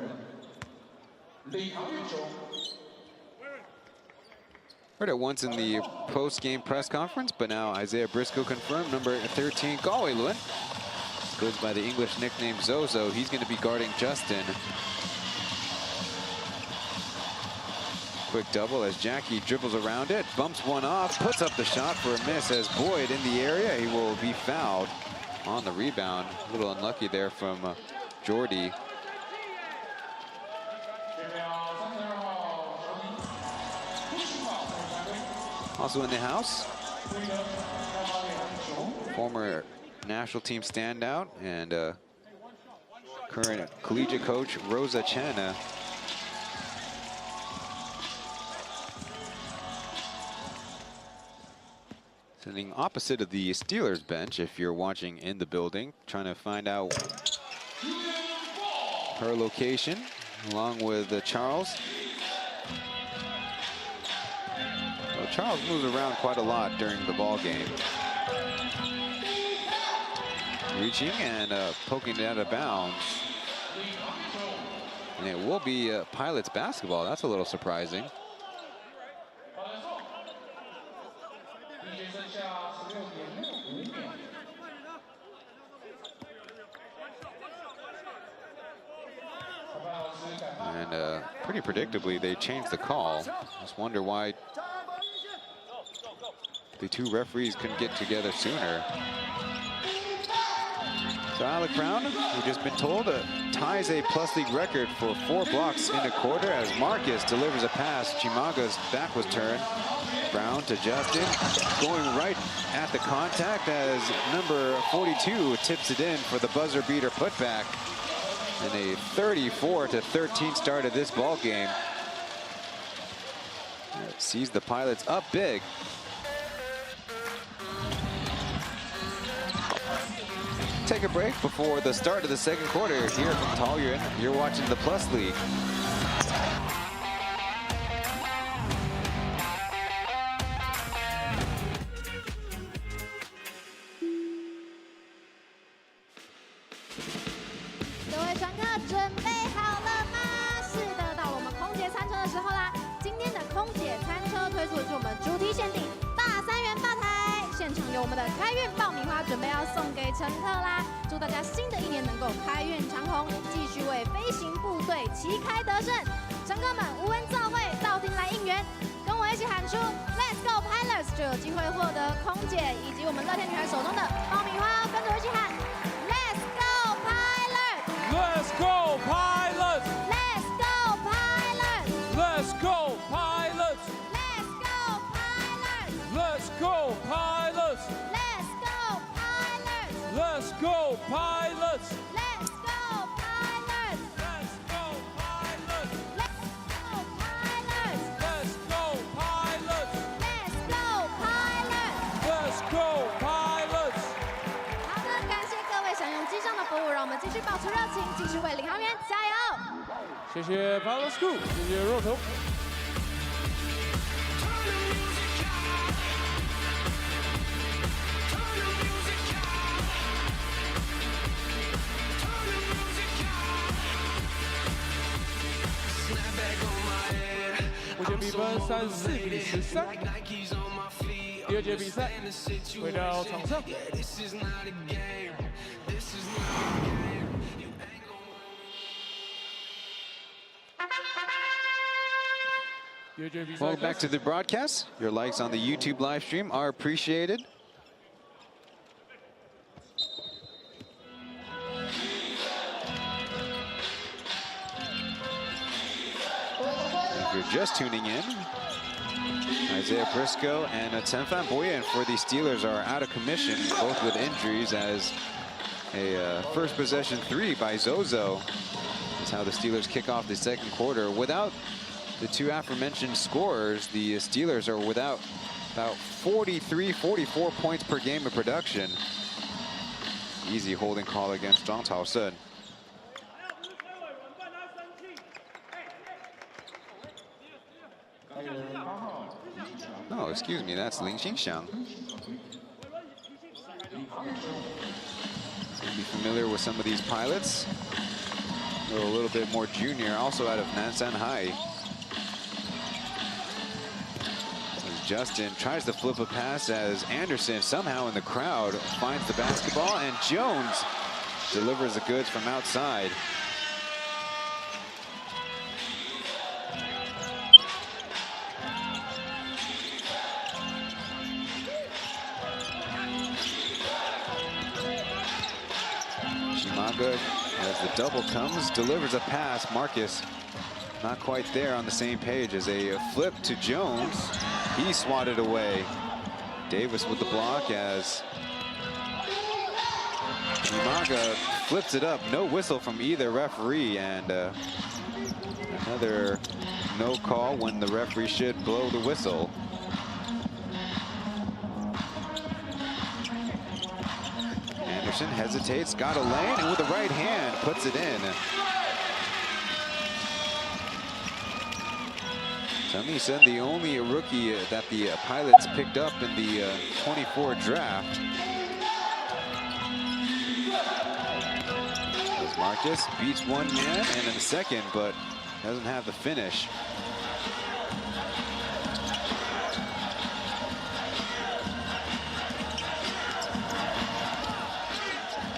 Heard it once in the post-game press conference, but now Isaiah Briscoe confirmed. Number 13, Kaohsiung, goes by the English nickname Zozo. He's going to be guarding Justin. Quick double as Jackie dribbles around it, bumps one off, puts up the shot for a miss as Boyd in the area. He will be fouled on the rebound. A little unlucky there from Jordy. Also in the house, former national team standout and current collegiate coach Rosa Chen. Sitting opposite of the Steelers bench, if you're watching in the building, trying to find out her location, along with Charles. Well, Charles moves around quite a lot during the ball game. Reaching and poking it out of bounds. And it will be Pilots basketball. That's a little surprising. And pretty predictably, they changed the call. Just wonder why the two referees couldn't get together sooner. So Alec Brown, we've just been told, ties a plus league record for 4 blocks in a quarter as Marcus delivers a pass. Chimaga's back was turned. Brown to Justin, going right at the contact as number 42 tips it in for the buzzer beater putback. And a 34-13 start of this ball game. It sees the Pilots up big. Take a break before the start of the second quarter here from Taoyuan. You're watching the Plus League.乘客啦，祝大家新的一年能够开运长虹，继续为飞行部队旗开得胜。乘客们无问造会，到庭来应援，跟我一起喊出 Let's go Pilots， 就有机会获得空姐以及我们乐天女孩手中的爆米花。跟着我一起喊 Let's go Pilots， Let's go Pilots， Let's go Pilots， Let's go Pilots， Let's go Pilots， Let's go Pilots， Let's go Pilots， Let's go Pilots， Let's go Pilots， Let's go Pilots， Let's go Let's go Pilots， Pilots。好的，感谢各位享用机上的服务，让我们继续保持热情，继续为领航员加油。谢谢 Pilot School， 谢谢若彤。34比13。第二节比赛回到场上。Welcome back to the broadcast. Your likes on the YouTube live stream are appreciated. If you're just tuning in, Isaiah Briscoe and Chen Pauian for the Steelers are out of commission, both with injuries, as a first possession 3 by Zozo is how the Steelers kick off the second quarter. Without the two aforementioned scorers, the Steelers are without about 43, 44 points per game of production. Easy holding call against Zhang Taoyuan. Oh, excuse me, that's Ling Xingxiang. You'll be familiar with some of these pilots. A little bit more junior, also out of Nansan High. Justin tries to flip a pass as Anderson somehow in the crowd finds the basketball, and Jones delivers the goods from outside. Shimaga, as the double comes, delivers a pass. Marcus not quite there on the same page as a flip to Jones. He swatted away. Davis with the block as Shimaga flips it up. No whistle from either referee, and another no call when the referee should blow the whistle. Anderson hesitates, got a lane, and with the right hand puts it in. Tamisa, the only rookie that the Pilots picked up in the 24 draft. As Marcus beats one man and then second, but doesn't have the finish.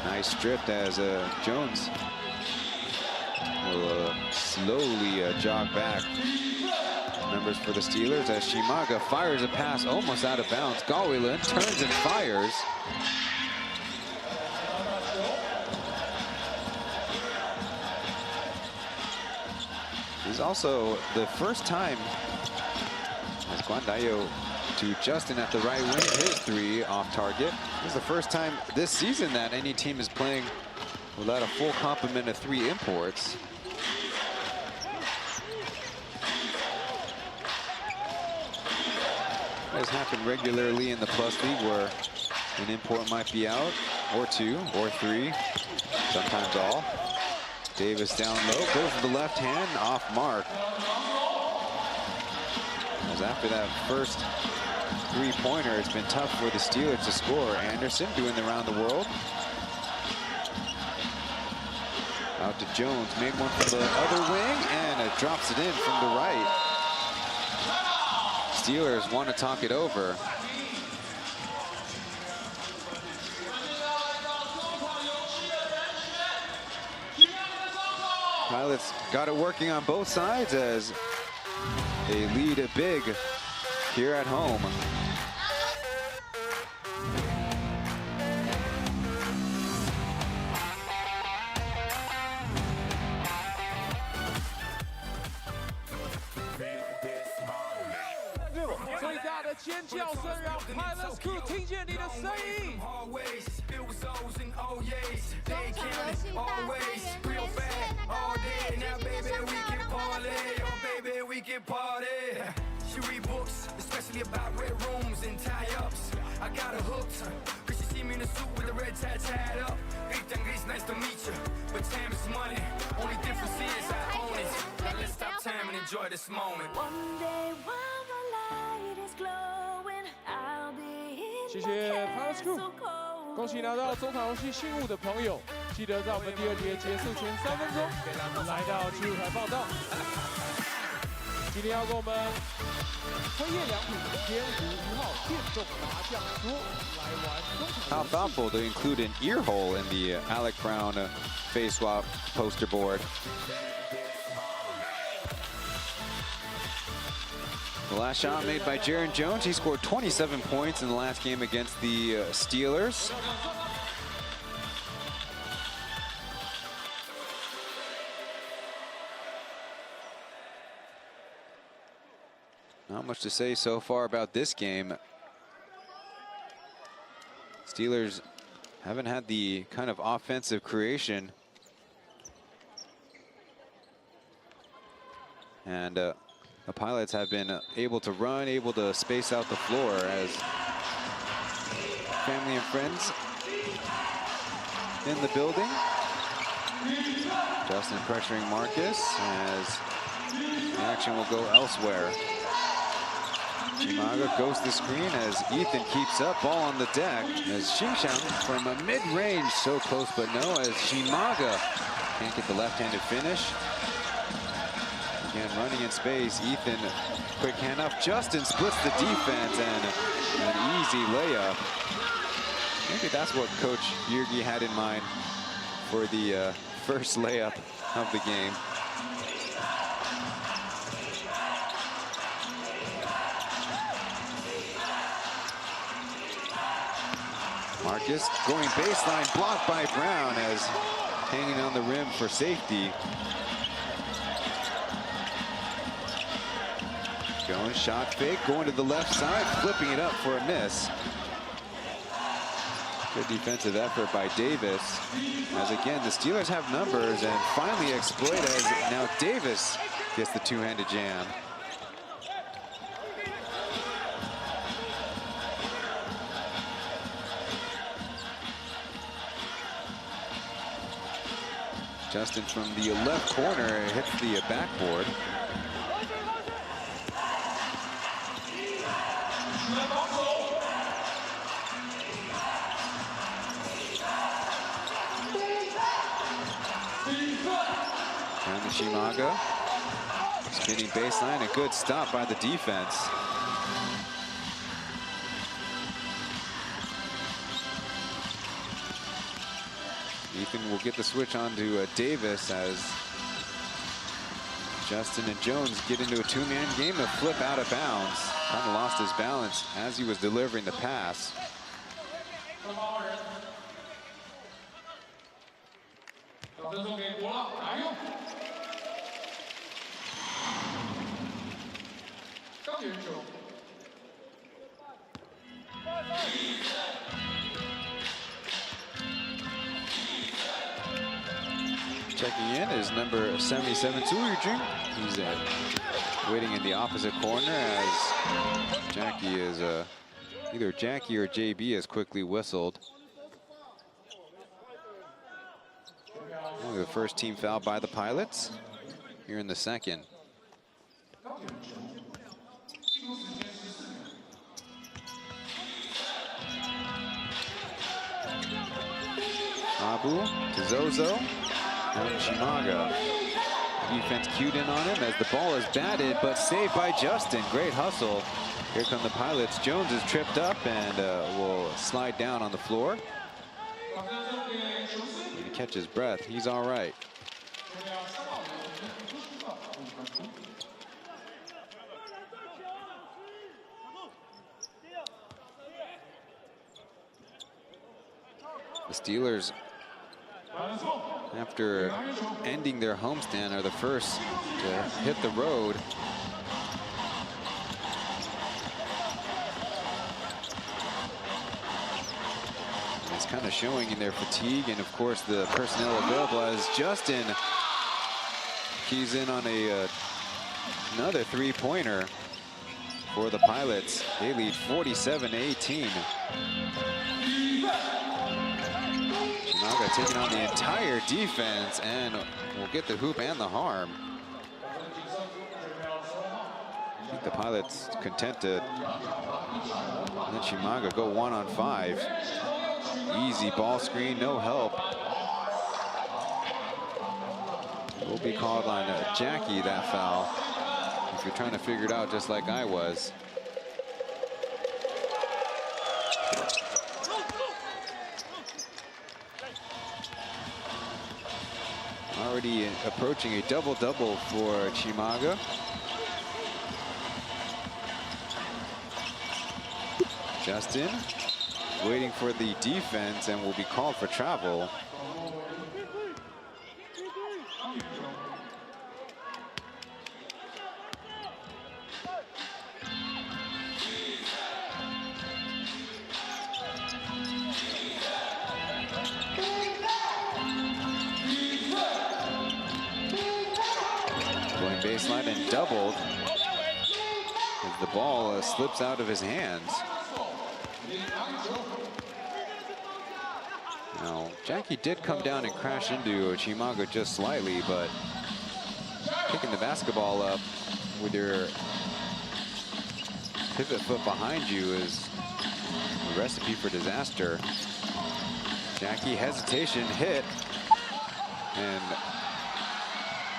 Nice stripped as Jones will slowly jog back. Numbers for the Steelers as Shimaga fires a pass almost out of bounds. Pauian turns and fires. This is also the first time as Guandayo to Justin at the right wing, his 3 off target. This is the first time this season that any team is playing without a full complement of 3 imports. Has happened regularly in the Plus League, where an import might be out, or 2, or 3, sometimes all. Davis down low, goes to the left hand, off mark. As after that first 3-pointer, it's been tough for the Steelers to score. Anderson doing the round the world. Out to Jones, made one from the other wing, and drops it in from the right. Steelers want to talk it over. Pilots got it working on both sides as they lead big here at home. She read books, especially about red rooms and tie-ups. I got her hooked, cause she see me in a suit with a red tie tied up. It's nice to meet you, but time is money. Only difference is I own it. Now let's stop time and enjoy this moment. One day while the light is glowing, I'll be in 谢谢 Pilots Crew， 恭喜拿到中场游戏信物的朋友，记得在我们第2节结束前3分钟来到体育台报道。今天要跟我们辉夜良品天湖1号电动麻将桌来玩中场。 How thoughtful to include an ear hole in the Alec Brown face swap poster board. The last shot made by Jaron Jones. He scored 27 points in the last game against the Steelers. Not much to say so far about this game. Steelers haven't had the kind of offensive creation. And the Pilots have been able to run, able to space out the floor as family and friends in the building. Justin pressuring Marcus as the action will go elsewhere. Chimaga goes to the screen as Ethan keeps up, ball on the deck as Xingxiang from a mid-range, so close but no, as Chimaga can't get the left-handed finish. Again, running in space, Ethan, quick hand up, Justin splits the defense and an easy layup. Maybe that's what Coach Yergi had in mind for the first layup of the game. Marcus going baseline, blocked by Brown as hanging on the rim for safety. Jones shot fake, going to the left side, flipping it up for a miss. Good defensive effort by Davis. As again, the Steelers have numbers and finally exploit as now Davis gets the two-handed jam. Justin from the left corner hits the backboard. Down to Chimaga. Spinning baseline, a good stop by the defense. Ethan will get the switch on to Davis as Justin and Jones get into a two-man game. A flip out of bounds. Kind of lost his balance as he was delivering the pass. Checking in is number 77, Su Yujun. He's waiting in the opposite corner as Jackie is either Jackie or JB has quickly whistled. Only the first team foul by the Pilots here in the second. Abu to Zozo. Down to Chimaga. Defense cued in on him as the ball is batted, but saved by Justin. Great hustle. Here come the Pilots. Jones is tripped up and will slide down on the floor. He catches his breath. He's all right. The Steelers, after ending their homestand, are the first to hit the road. It's kind of showing in their fatigue and, of course, the personnel available as Justin keys in on another three-pointer for the Pilots. They lead 47-18. Chimaga taking on the entire defense and will get the hoop and the harm. I think the Pilots content to let Chimaga go 1-on-5. Easy ball screen, no help. Will be called on Jackie, that foul. if you're trying to figure it out just like I was. Already approaching a double-double for Chimaga. Justin waiting for the defense and will be called for travel. Going baseline and doubled as the ball slips out of his hands. Now, Jackie did come down and crash into Chimaga just slightly, but picking the basketball up with your pivot foot behind you is a recipe for disaster. Jackie hesitation, hit, and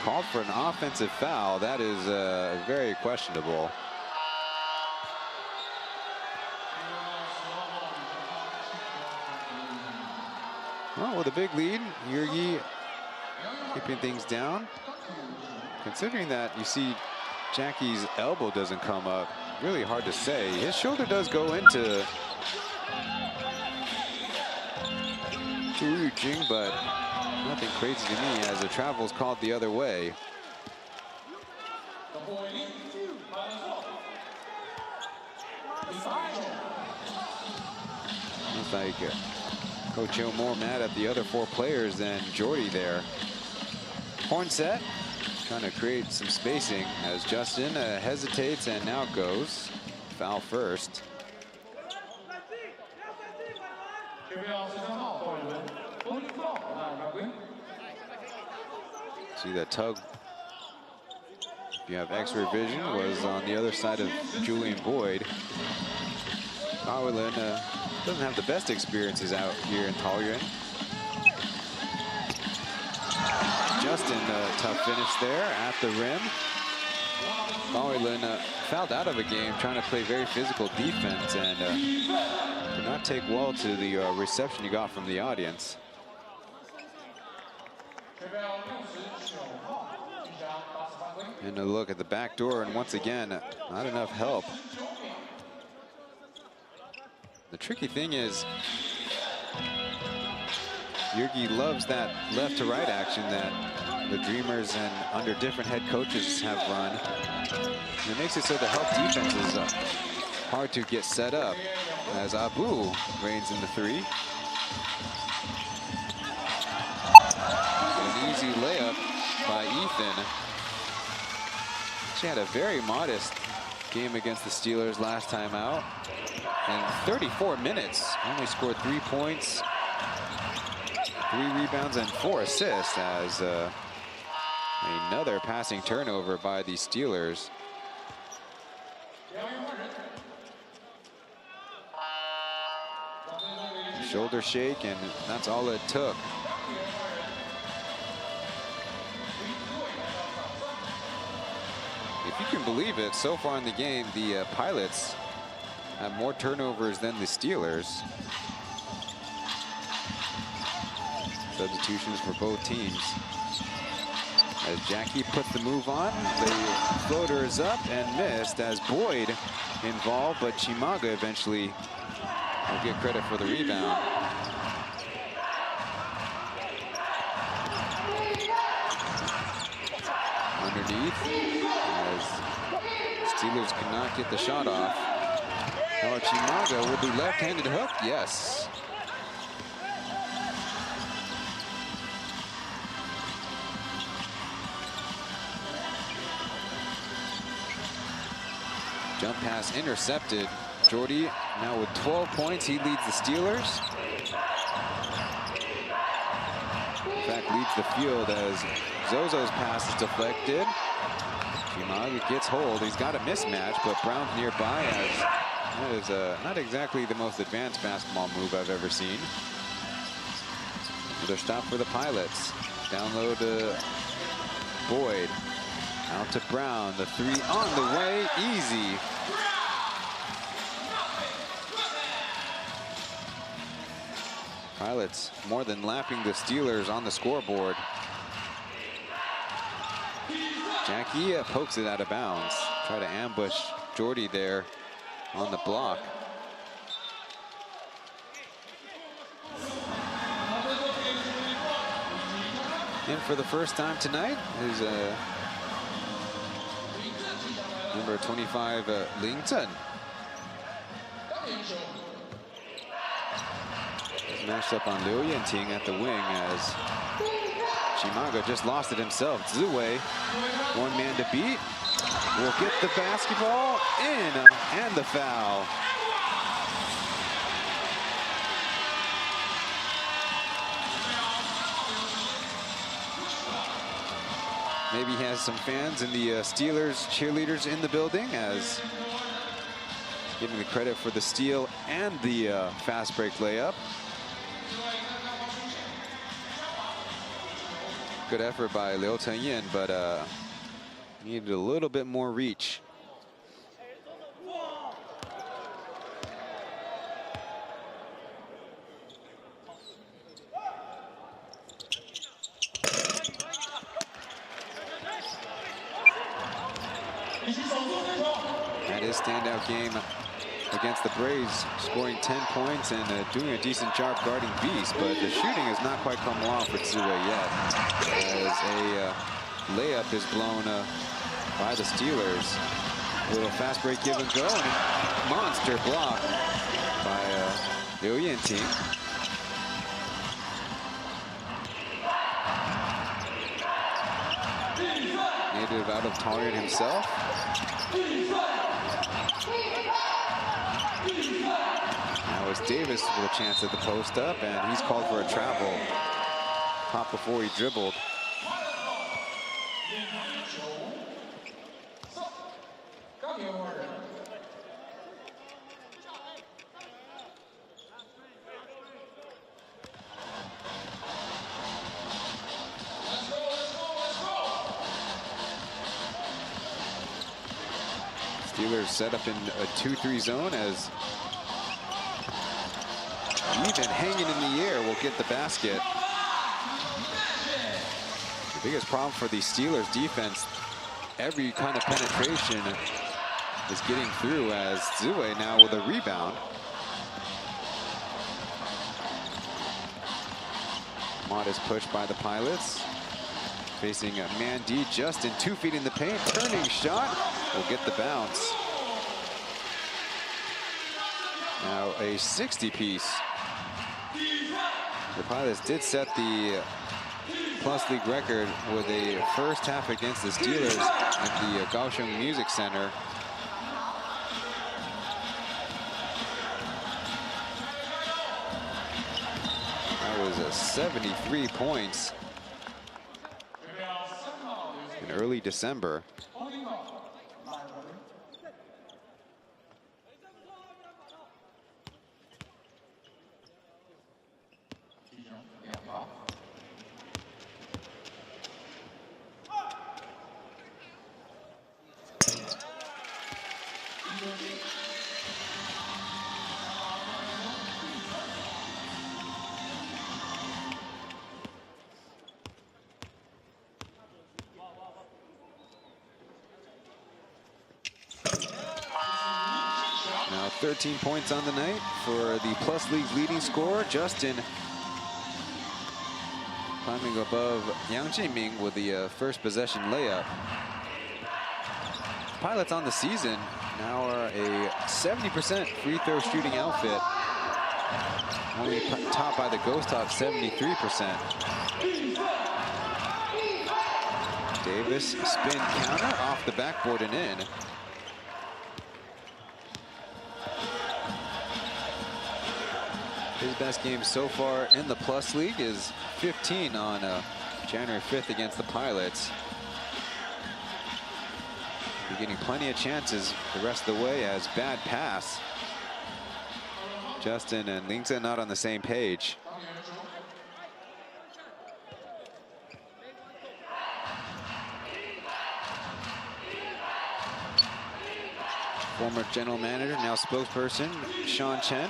called for an offensive foul. That is very questionable. Well, with a big lead, Yurgi keeping things down. Considering that you see Jackie's elbow doesn't come up, really hard to say. His shoulder does go into Jing, but nothing crazy to me as the travel's called the other way. Looks like Coach Joe more mad at the other 4 players than Jordy there. Horn set, trying to create some spacing as Justin hesitates and now goes. Foul first. See that tug, if you have X-ray vision, was on the other side of Julian Boyd. Pauian doesn't have the best experiences out here in Taoyuan. Justin, tough finish there at the rim. Pauian fouled out of a game trying to play very physical defense and did not take well to the reception he got from the audience. And a look at the back door, and once again, not enough help. The tricky thing is, Yurgi loves that left to right action that the Dreamers and under different head coaches have run. And it makes it so the help defense is hard to get set up as Abu reigns in the 3. An easy layup by Ethan. She had a very modest game against the Steelers last time out. In 34 minutes, only scored 3 points, 3 rebounds, and 4 assists as another passing turnover by the Steelers. Shoulder shake, and that's all it took. If you can believe it, so far in the game, the Pilots have more turnovers than the Steelers. Substitutions for both teams. As Jackie puts the move on, the floater is up and missed as Boyd involved, but Chimaga eventually will get credit for the rebound. Underneath, as Steelers cannot get the shot off. Now Chimaga will do left-handed hook, yes. Jump pass intercepted. Jordy now with 12 points, he leads the Steelers. In fact, leads the field as Zozo's pass is deflected. Chimaga gets hold. He's got a mismatch, but Brown's nearby as that is not exactly the most advanced basketball move I've ever seen. Another stop for the Pilots. Down low to Boyd. Out to Brown, the three on the way, easy. Pilots more than lapping the Steelers on the scoreboard. Jackie pokes it out of bounds. Try to ambush Jordy there on the block. In for the first time tonight is number 25, Chen. Matched up on Liu Yanting at the wing as Shimaga just lost it himself. Ziwei, one man to beat, will get the basketball in and the foul. Maybe he has some fans in the Steelers cheerleaders in the building, as giving the credit for the steal and the fast break layup. Good effort by Liu Tenyin, but needed a little bit more reach. Had his standout game against the Braves, scoring 10 points and doing a decent job guarding Beast, but the shooting has not quite come along for Ziwei yet, as a layup is blown by the Steelers. A little fast break give and go, and a monster block by Liu Yanting. Native out of Taoyuan himself. Now it's Davis with a chance at the post up, and he's called for a travel. Popped before he dribbled. Steelers set up in a 2-3 zone as even hanging in the air will get the basket. The biggest problem for the Steelers defense, every kind of penetration is getting through, as Ziwei now with a rebound. Modest push by the Pilots. Facing Mandy, Justin 2 feet in the paint, turning shot, will get the bounce. Now a 60-piece. The Pilots did set the plus league record with a first half against the Steelers at the Kaohsiung Music Center. That was 73 points in early December. Now 13 points on the night for the Plus League's leading scorer, Justin, climbing above Yang Jiming with the first possession layup. Pilots on the season now are a 70% free throw shooting outfit, only topped by the Ghost Hawks, 73%. Davis spin counter off the backboard and in. His best game so far in the Plus League is 15 on January 5th against the Pilots. He's getting plenty of chances the rest of the way, as bad pass. Justin and Lingzhen not on the same page. Former general manager, now spokesperson, Chen.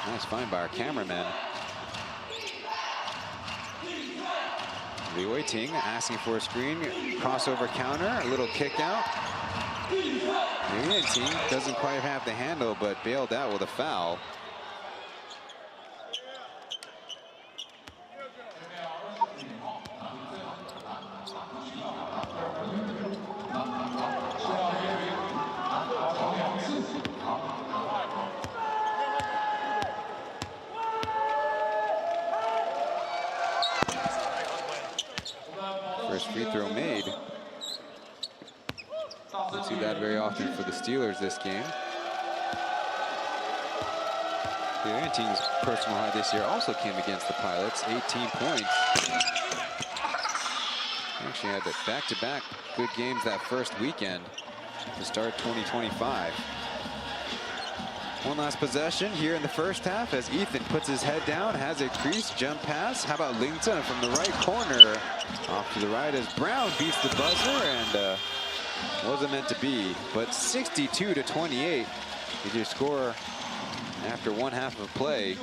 Nice find by our cameraman. Liu Ting asking for a screen, crossover counter, a little kick out. Liu Ting doesn't quite have the handle, but bailed out with a foul. First free throw made. Don't see that very often for the Steelers this game. The Ting's personal high this year also came against the Pilots, 18 points. Actually had back-to-back good games that first weekend to start 2025. One last possession here in the first half as Ethan puts his head down, has a crease jump pass. How about Lington from the right corner? Off to the right as Brown beats the buzzer and wasn't meant to be. But 62-28 is your score after one half of play.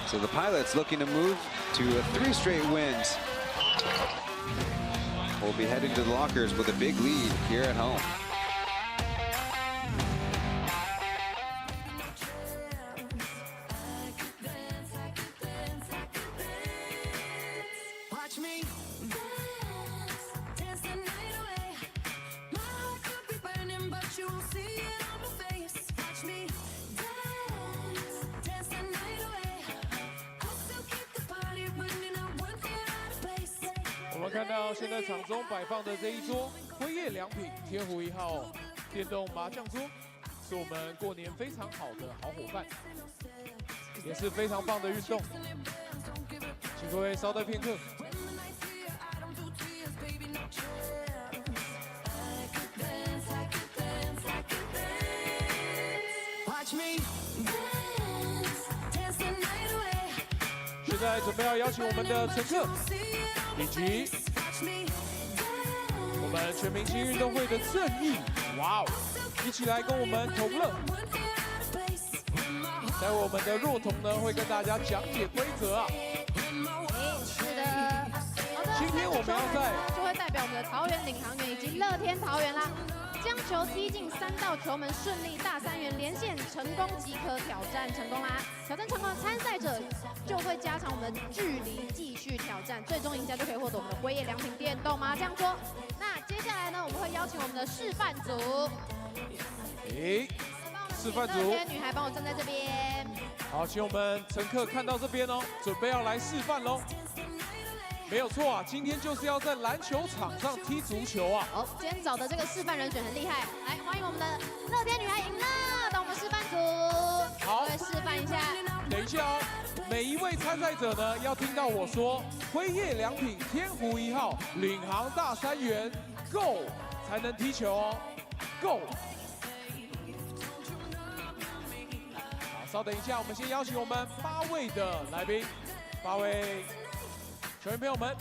So the Pilots looking to move to 3 straight wins. We'll be heading to the lockers with a big lead here at home. Watch me dance, dance the night away. My heart could be burning, but you won't see it on my face. Watch me dance, dance the night away. I'll still keep the party running, I won't get out of place. 我们看到现在场中摆放的这一桌辉夜良品天湖1号电动麻将桌，是我们过年非常好的好伙伴，也是非常棒的运动。请各位稍待片刻。 现在准备要邀请我们的乘客，以及我们全明星运动会的正义，哇哦，一起来跟我们同乐。待会我们的若彤呢会跟大家讲解规则啊。是的，好的。今天我们要在就会代表我们的桃园领航员以及乐天桃园啦。 将球踢进3道球门，顺利大3元连线成功即可挑战成功啦！挑战成功的参赛者就会加长我们的距离，继续挑战，最终赢家就可以获得我们的辉夜良品电动麻将桌。那接下来呢，我们会邀请我们的示范组，示范组，乐天女孩帮我站在这边。好，请我们乘客看到这边哦，准备要来示范喽。 没有错啊，今天就是要在篮球场上踢足球啊！好，今天找的这个示范人选很厉害，来欢迎我们的乐天女孩赢了，到我们示范组，好，来示范一下。等一下哦，每一位参赛者呢要听到我说辉夜良品天湖1号领航大3元 ，Go 才能踢球哦 ，Go。好，稍等一下，我们先邀请我们8位的来宾，8位。 球员朋友们，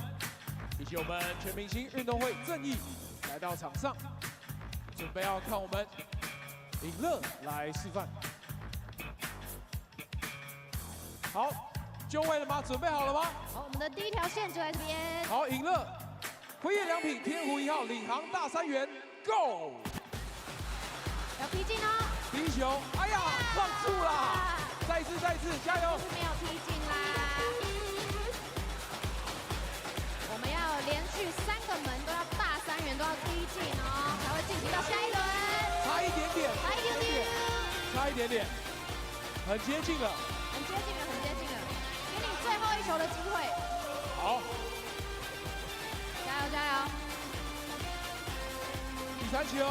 以及我们全明星运动会正义来到场上，准备要看我们尹乐来示范。好，就位了吗？准备好了吗？好，我们的第一条线就在这边。好，尹乐，辉夜良品天湖1号领航大3元 ，Go！ 要踢进哦！踢球，哎呀，放住啦！再一次，加油！没有踢进啦。 我们要连续3个门都要大3元都要踢进哦，才会晋级到下一轮。差一点点，差一点点，很接近了，很接近了，给你最后一球的机会。好，加油！第3球，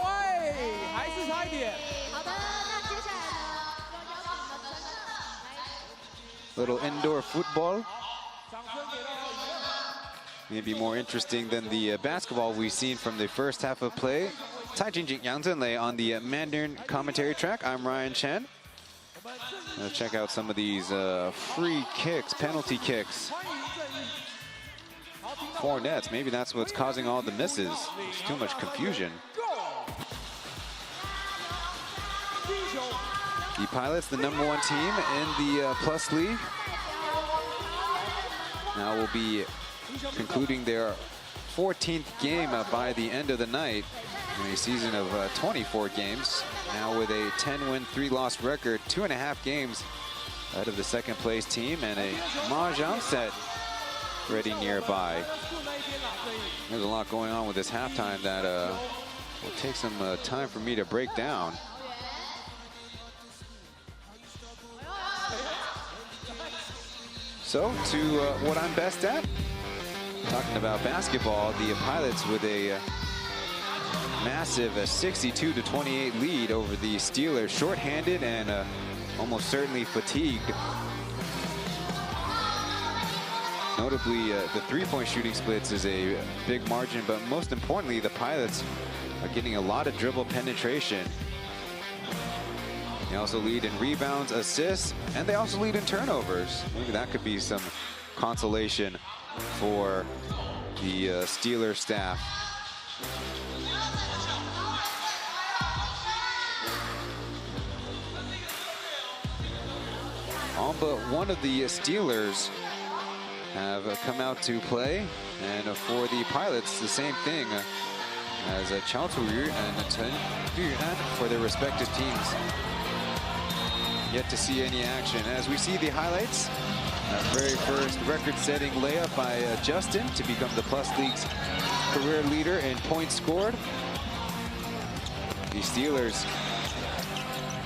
哎，还是差一点。好的，那接下来呢，就邀请我们的Little indoor football. 掌声给到。 Maybe more interesting than the basketball we've seen from the first half of play. Tai Jingjing Yang Zhenlei on the Mandarin commentary track. I'm Ryan Chen. Let's check out some of these free kicks, penalty kicks. 4 nets, maybe that's what's causing all the misses. There's too much confusion. The Pilots, the #1 team in the Plus League, now will be concluding their 14th game by the end of the night in a season of 24 games. Now with a 10-win, 3-loss record, 2.5 games ahead of the second-place team, and a mahjong set ready nearby. There's a lot going on with this halftime that will take some time for me to break down. So, to what I'm best at, talking about basketball, the Pilots with a massive 62-28 lead over the Steelers, shorthanded and almost certainly fatigued. Notably, the three-point shooting splits is a big margin, but most importantly, the Pilots are getting a lot of dribble penetration. They also lead in rebounds, assists, and they also lead in turnovers. Maybe that could be some consolation for the Steelers staff. All but one of the Steelers have come out to play, and for the Pilots, the same thing as Taoyuan and Chen for their respective teams. Yet to see any action. As we see the highlights, our very first record-setting layup by Justin to become the Plus League's career leader in points scored. The Steelers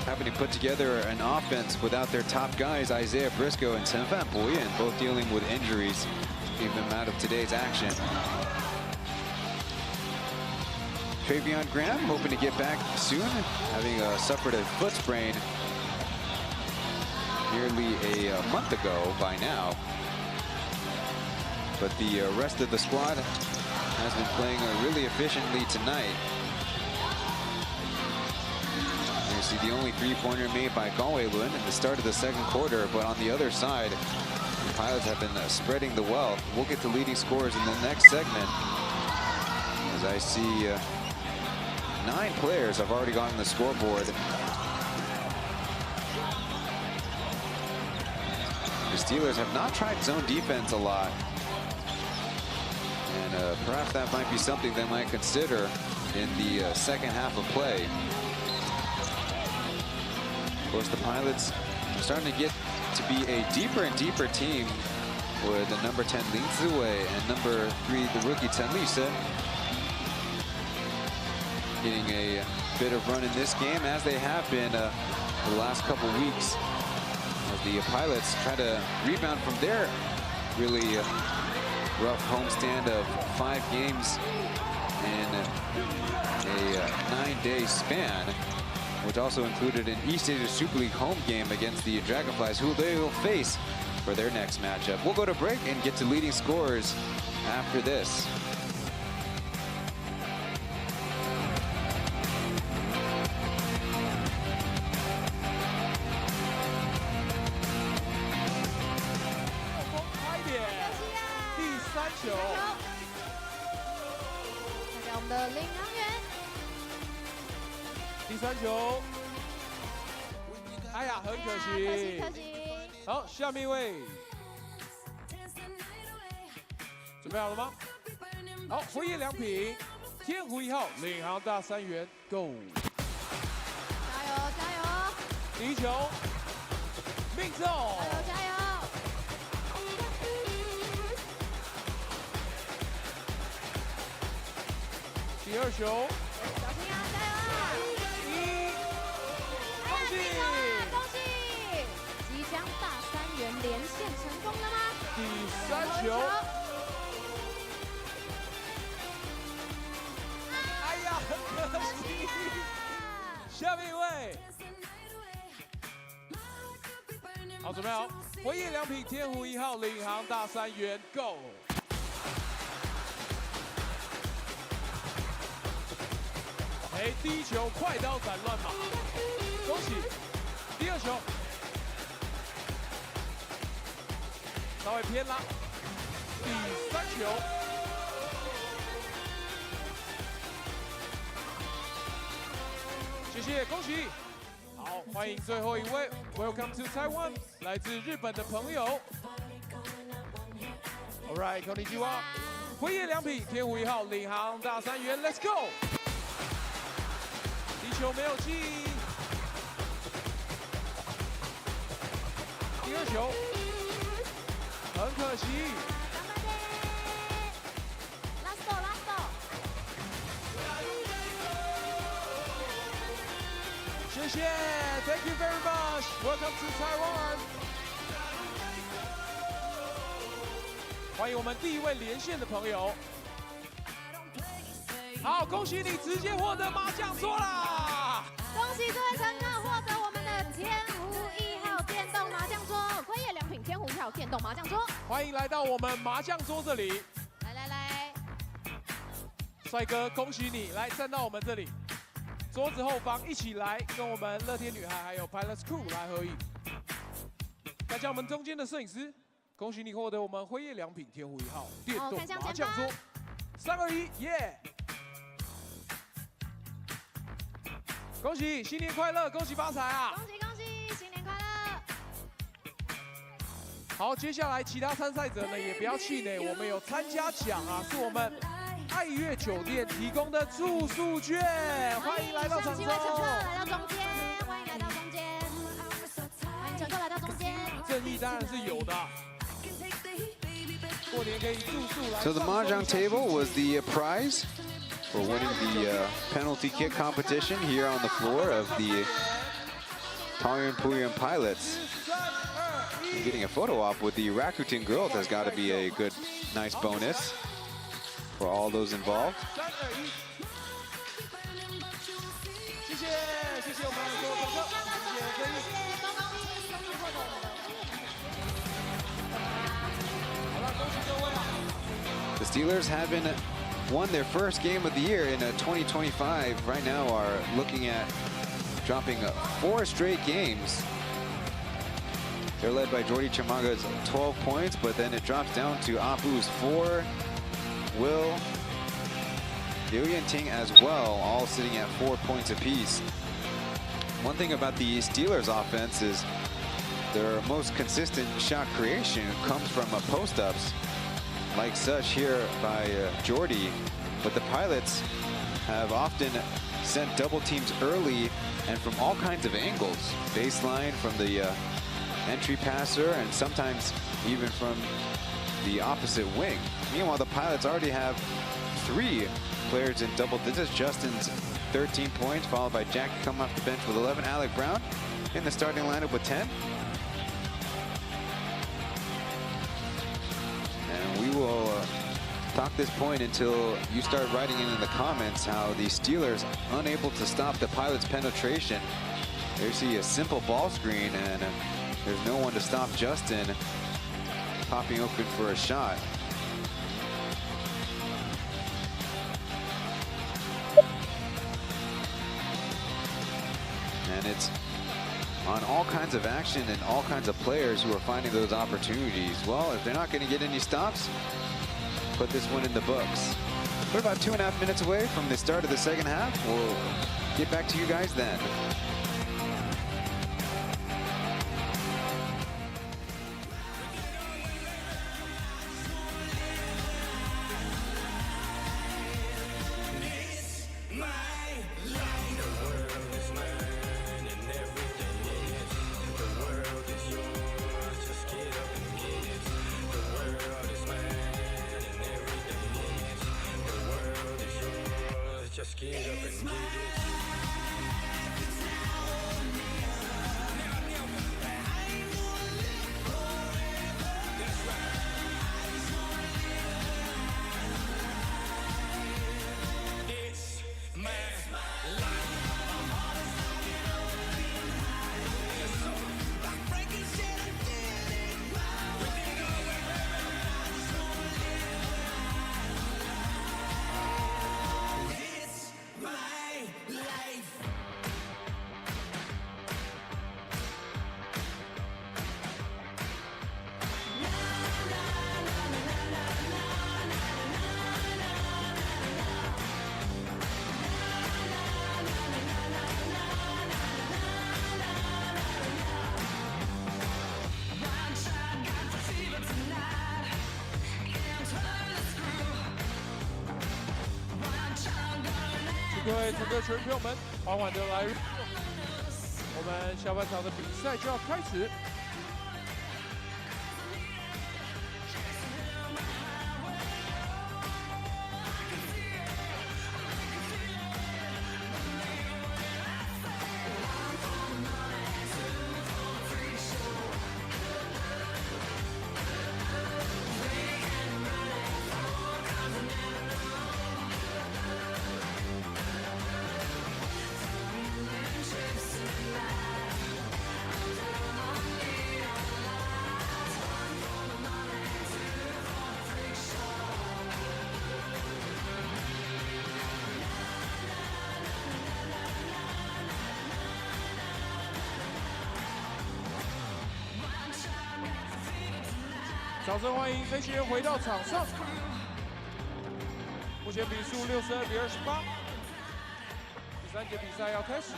having to put together an offense without their top guys, Isaiah Briscoe and Chen Pauian, both dealing with injuries, keeping them out of today's action. Travion Graham hoping to get back soon, having suffered a foot sprain nearly a month ago by now. But the rest of the squad has been playing really efficiently tonight. You see the only three-pointer made by Kaohsiung at the start of the second quarter, but on the other side, the Pilots have been spreading the wealth. We'll get to leading scorers in the next segment, as I see 9 players have already gotten the scoreboard. The Steelers have not tried zone defense a lot, and perhaps that might be something they might consider in the second half of play. Of course, the Pilots are starting to get to be a deeper and deeper team with the number 10 Lin Ziwei and number 3 the rookie Chen Lise getting a bit of run in this game, as they have been for the last couple weeks. The Pilots try to rebound from their really rough homestand of 5 games in a 9-day span, which also included an East Asia Super League home game against the Dragonflies, who they will face for their next matchup. We'll go to break and get to leading scorers after this.第3球，哎呀，很可惜，可惜。好，下面一位，准备好了吗？好，回忆良品，天湖1号领航大3元 ，Go！ 加油加油！第1球，命中！加油！第2球。 恭喜！即将大3元连线成功了吗？第3球。哎呀，很可惜。下面一位。好，准备好，回忆良品天湖1号领航大3元 ，Go！ 哎，第1球快刀斩乱麻。 恭喜！第2球，稍微偏拉。第3球。谢谢，恭喜。好，欢迎最后一位 ，Welcome to Taiwan， 来自日本的朋友。All right， こんにちは。辉夜良品，天湖1号领航大3元 ，Let's go。第1球没有进。第2球，很可惜。谢谢 ，Thank you very much. Welcome to Taiwan. 欢迎我们第1位连线的朋友。好，恭喜你直接获得麻将桌啦！恭喜这位乘客获得我们的天湖1号电动麻将桌，辉夜良品天湖1号电动麻将桌。欢迎来到我们麻将桌这里。来，帅哥，恭喜你，来站到我们这里。桌子后方一起来跟我们乐天女孩还有 Pilots Crew 来合影。再加我们中间的摄影师，恭喜你获得我们辉夜良品天湖1号电动麻将桌。3、2、1，耶！恭喜新年快乐，恭喜发财啊！恭喜，新年快乐！好，接下来其他参赛者呢也不要气馁，我们有参加奖啊，是我们爱悦酒店提供的住宿券，欢迎来到场中。7位乘客来到中间，欢迎来到中间，欢迎乘客来到中间。正义当然是有的，过年可以住宿来。So the mahjong table was the prize for winning the penalty kick competition here on the floor of the Taoyuan Pauian Pilots. And getting a photo op with the Rakuten girls has got to be a good, nice bonus for all those involved. 谢谢我们所有乘客，好了，恭喜各位啊！ The Steelers haven't won their first game of the year in 2025. Right now are looking at dropping 4 straight games. They're led by Jordy Chamaga's 12 points, but then it drops down to Apu's 4. Will, Liu Yanting as well, all sitting at 4 points apiece. One thing about the Steelers offense is their most consistent shot creation comes from post-ups, like such here by Jordy. But the Pilots have often sent double teams early and from all kinds of angles. Baseline, from the entry passer, and sometimes even from the opposite wing. Meanwhile, the Pilots already have 3 players in double digits. Justin's 13 points, followed by Jackie coming off the bench with 11. Alec Brown in the starting lineup with 10. And we will talk this point until you start writing in the comments how the Steelers unable to stop the Pilots' penetration. There you see a simple ball screen, and there's no one to stop Justin popping open for a shot. And it's on all kinds of action and all kinds of players who are finding those opportunities. Well, if they're not going to get any stops, put this one in the books. We're about 2.5 minutes away from the start of the second half. We'll get back to you guys then. Just get up and get it. 各位乘客、球迷朋友们，缓缓的来入，我们下半场的比赛就要开始。掌声欢迎飞行员回到场上。目前比数62-28，第3节比赛要开始。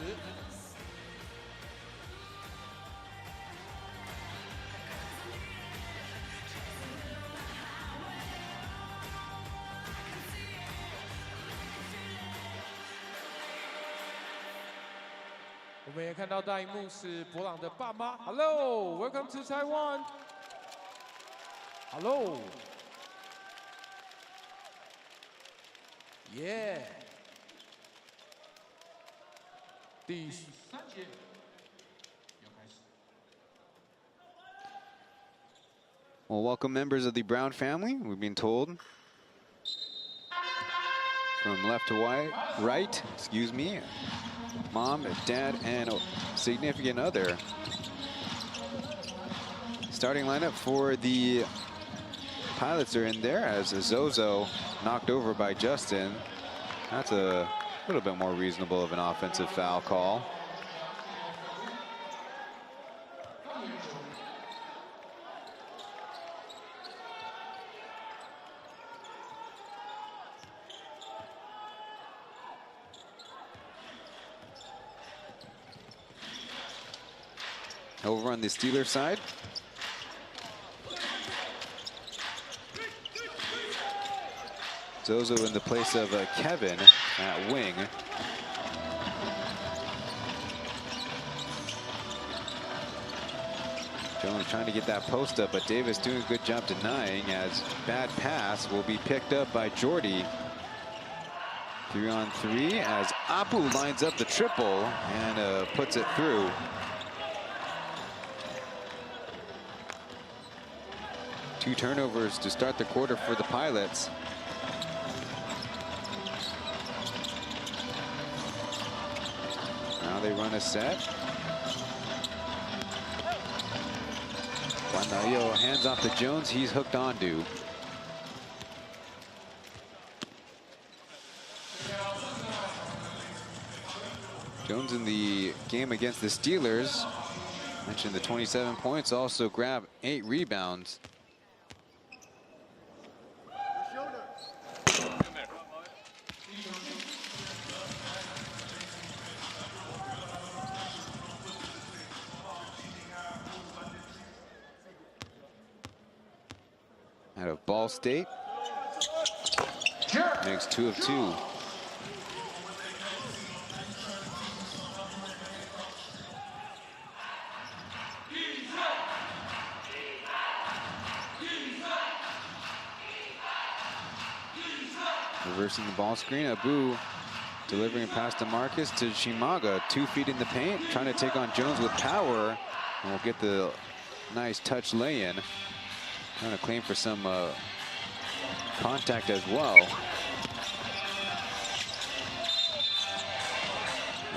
我们也看到大荧幕是博朗的爸妈。Hello, welcome to Taiwan. Hello. Yeah. 第3节要开始。 Well, welcome members of the Brown family. We've been told from left to right, excuse me, mom, dad, and a significant other. Starting lineup for the Pilots are in there as Zozo knocked over by Justin. That's a little bit more reasonable of an offensive foul call. Over on the Steelers side, Zozo in the place of Kevin at wing. Jones trying to get that post up, but Davis doing a good job denying as bad pass will be picked up by Jordy. 3-on-3 as Apu lines up the triple and puts it through. Two turnovers to start the quarter for the Pilots. Now they run a set. Guanayo hands off to Jones. He's hooked onto. Jones in the game against the Steelers. Mentioned the 27 points, also grabbed 8 rebounds. Out of Ball State. Makes 2 of 2. Reversing the ball screen. Abu delivering a pass to Marcus to Shimaga. 2 feet in the paint. Trying to take on Jones with power. And we'll get the nice touch lay-in. Trying to claim for some contact as well.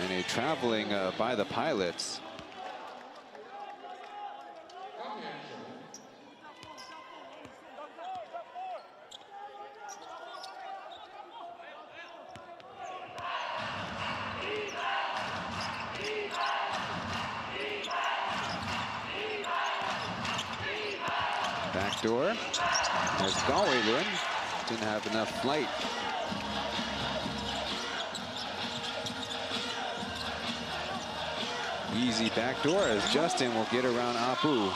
And a traveling by the Pilots. Backdoor as Galway didn't have enough flight. Easy backdoor as Justin will get around Apu.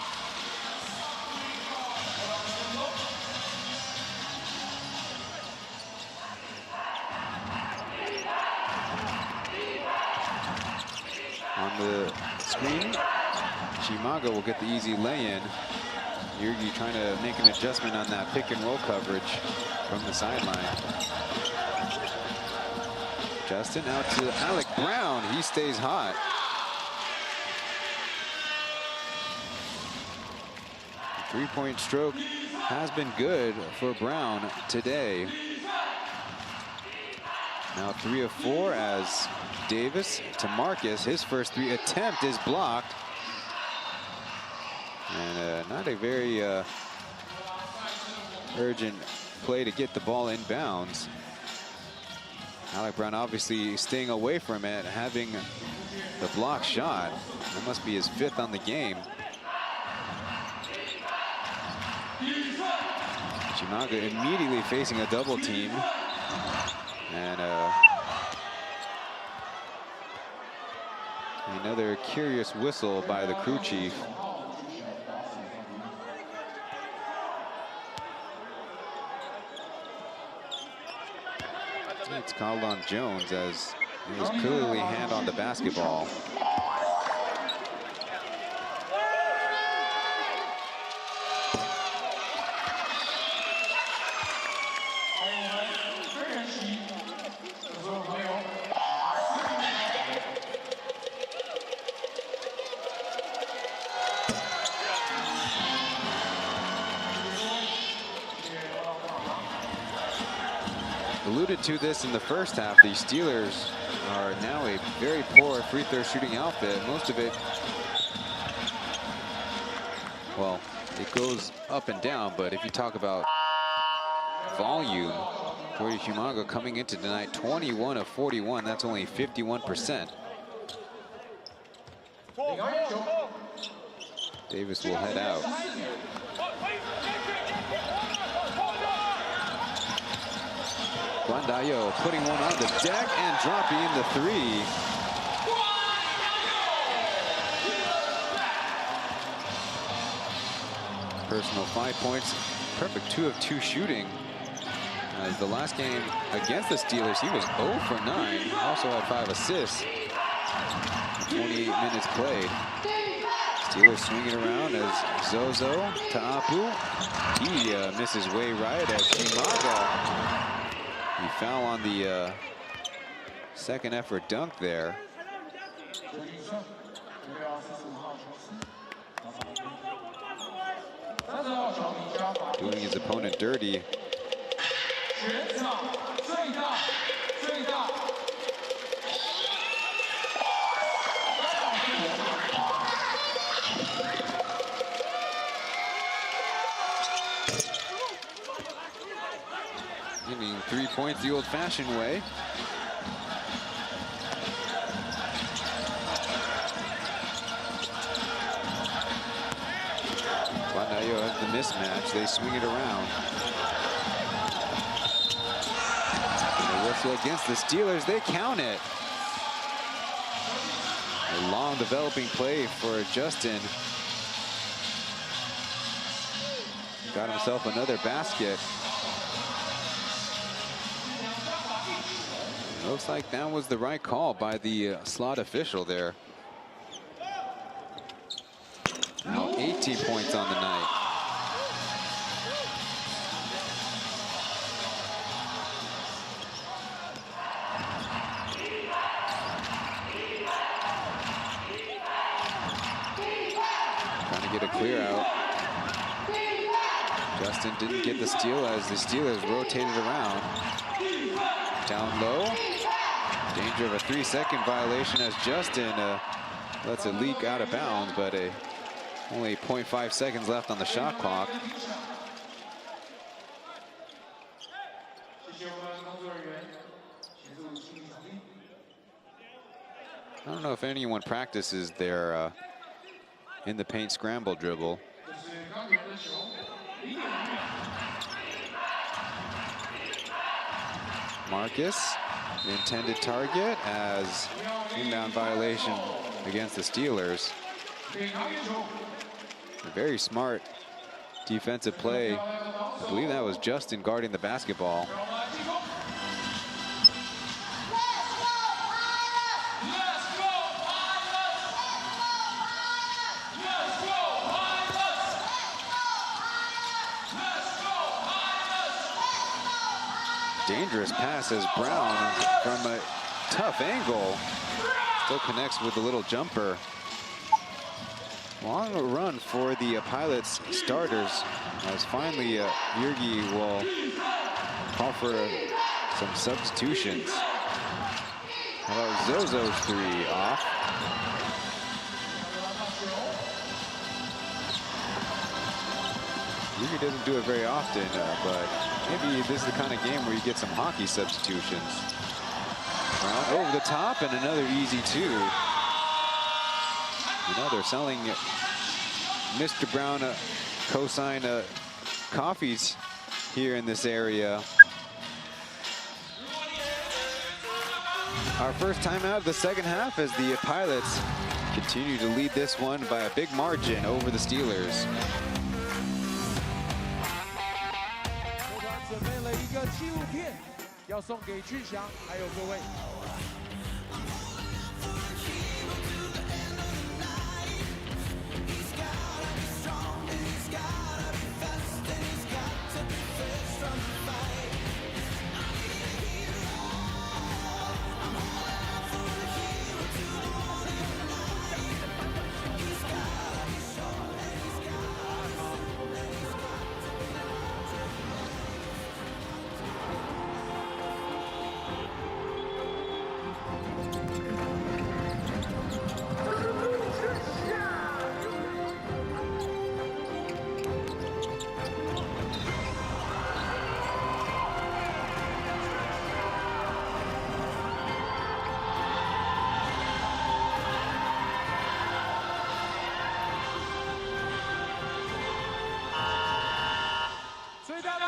on the screen. Shimaga will get the easy lay-in. Yugi trying to make an adjustment on that pick and roll coverage from the sideline. Justin out to Alec Brown. He stays hot. Three-point stroke has been good for Brown today. Now 3 of 4 as Davis to Marcus. His first 3 attempt is blocked. And not a very urgent play to get the ball in bounds. Alec Brown obviously staying away from it, having the block shot. That must be his 5th on the game. Shimaga immediately facing a double team. And another curious whistle by the crew chief. It's called on Jones as he was clearly hand on the basketball. Alluded to this in the first half. The Steelers are now a very poor free throw shooting outfit. Most of it, well, it goes up and down, but if you talk about volume, Tory Shimaga coming into tonight 21 of 41. That's only 51%. Davis will head out. Guandayo putting one on the deck and dropping in the 3. Personal 5 points, perfect 2 of 2 shooting. As the last game against the Steelers, he was 0 for 9. Also had 5 assists. 28 minutes played. Steelers swinging around as Zozo to Apu. He misses way right as Shimaga. He foul on the second effort dunk there. Doing his opponent dirty. Giving 3 points the old-fashioned way. Guandayo has the mismatch. They swing it around. And a whistle against the Steelers. They count it. A long developing play for Justin. Got himself another basket. Looks like that was the right call by the slot official there. Now 18 points on the night. Trying to get a clear out. Justin didn't get the steal as the Steelers rotated around. Down low. Danger of a 3-second violation as Justin lets it leak out of bounds, but only 0.5 seconds left on the shot clock. I don't know if anyone practices their in the paint scramble dribble. Marcus, the intended target as inbound violation against the Steelers. A very smart defensive play. I believe that was Justin guarding the basketball. dangerous pass as Brown from a tough angle still connects with a little jumper. Long run for the Pilots starters as finally Yurgi will call for some substitutions. How about Zozo's three off? Yurgi doesn't do it very often, but maybe this is the kind of game where you get some hockey substitutions. Brown over the top and another easy two. You know, they're selling Mr. Brown Kaohsiung coffees here in this area. Our first time out of the second half as the Pilots continue to lead this one by a big margin over the Steelers. 准备了一个纪录片，要送给俊祥还有各位。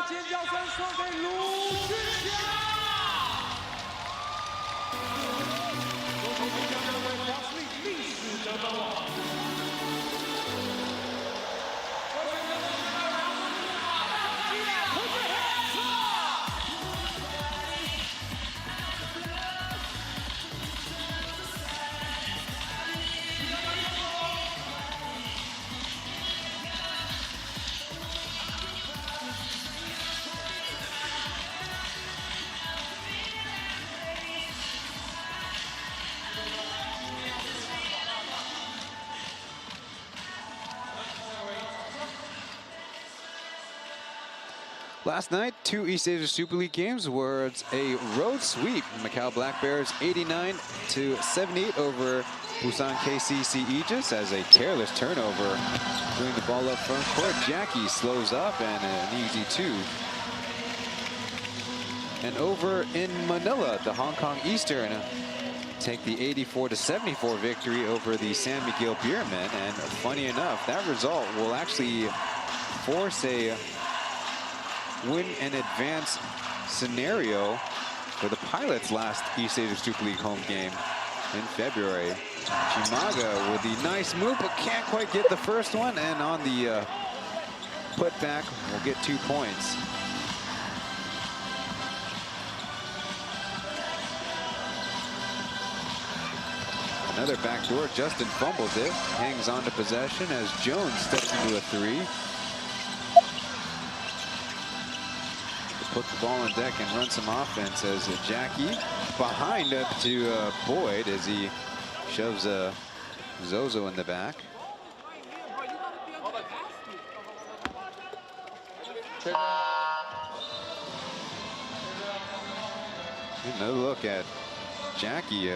尖叫声送给卢俊祥！恭喜俊祥成为 P.LEAGUE 历史得分王。Last night, two East Asia Super League games were a road sweep. Macau Black Bears 89-78 over Busan KCC Aegis as a careless turnover. Bring the ball up front court. Jackie slows up and an easy two. And over in Manila, the Hong Kong Eastern take the 84-74 victory over the San Miguel Beermen. And funny enough, that result will actually force a win and advance scenario for the Pilots' last East Asia Super League home game in February. Chimaga with the nice move, but can't quite get the first one, and on the putback will get 2 points. Another backdoor, Justin fumbles it, hangs on to possession as Jones steps into a three. Put the ball on deck and run some offense as Jackie behind up to Boyd as he shoves Zozo in the back. Another look at Jackie.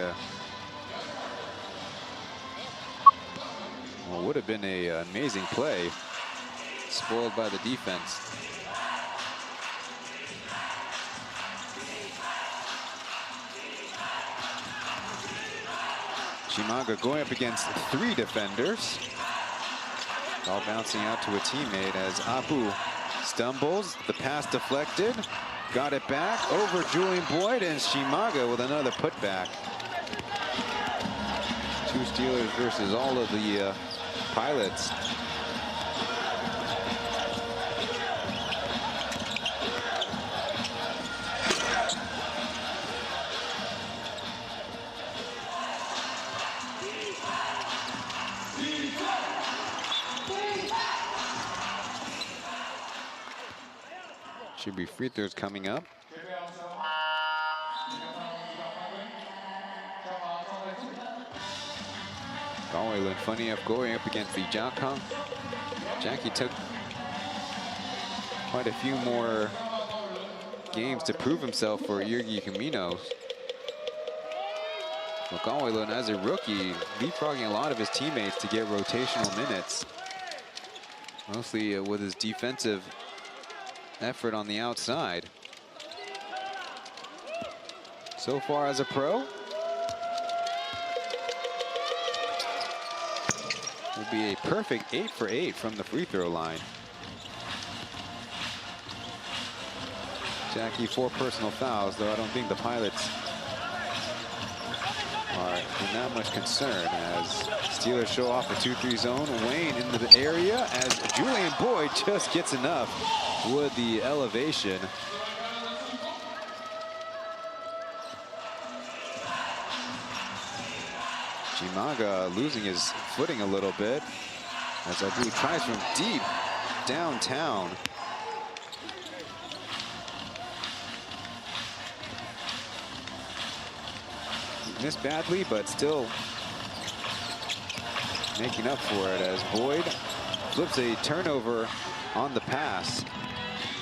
Well, would have been an amazing play. Spoiled by the defense. Chimaga going up against 3 defenders. Ball bouncing out to a teammate as Abu stumbles. The pass deflected. Got it back over Julian Boyd, and Chimaga with another putback. 2 Steelers versus all of the Pilots. Should be free throws coming up. Pauian, funny enough, going up against the Jiakang. Jackie took quite a few more games to prove himself for Yergi Camino. Pauian, as a rookie, leapfrogging a lot of his teammates to get rotational minutes. Mostly with his defensive effort on the outside. So far as a pro, will be a perfect 8 for 8 from the free throw line. Jackie, 4 personal fouls, though I don't think the Pilots are in that much concern as Steelers show off a 2-3 zone. Wayne into the area as Julian Boyd just gets enough with the elevation. Chimaga losing his footing a little bit as I believe tries from deep downtown. Missed badly, but still making up for it as Boyd flips a turnover on the pass.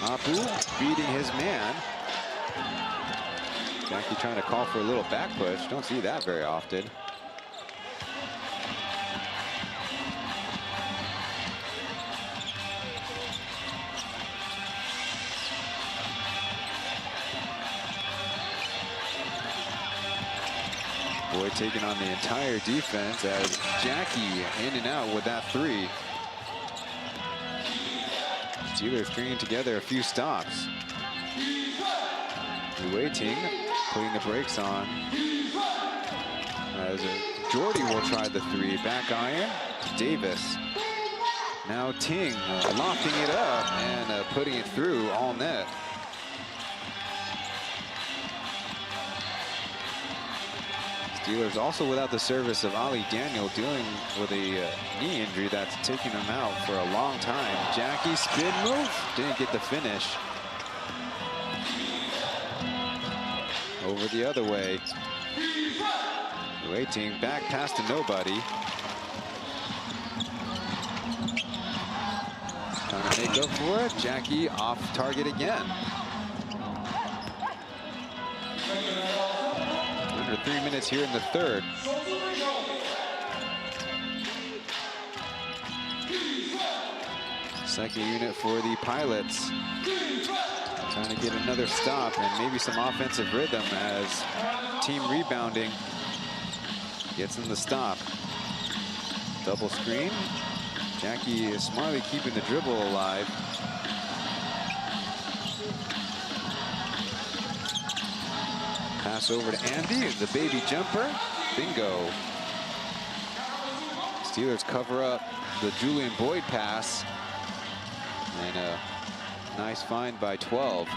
Apu beating his man. Jackie trying to call for a little back push. Don't see that very often. Boyd taking on the entire defense as Jackie in and out with that 3. Steelers stringing together a few stops. Waiting, putting the brakes on. As Jordy will try the 3. Back iron, Davis. Now Ting lofting it up and putting it through all net. Steelers also without the service of Ali Daniel, dealing with a knee injury that's taken him out for a long time. Jackie spin move, didn't get the finish. Over the other way. Waiting, back pass to nobody. Trying to make up for it. Jackie off target again. Under 3 minutes here in the third. Second unit for the Pilots. Trying to get another stop and maybe some offensive rhythm as team rebounding gets them the stop. Double screen. Jackie is smartly keeping the dribble alive. Pass over to Andy, the baby jumper. Bingo. Steelers cover up the Julian Boyd pass. And a nice find by 12.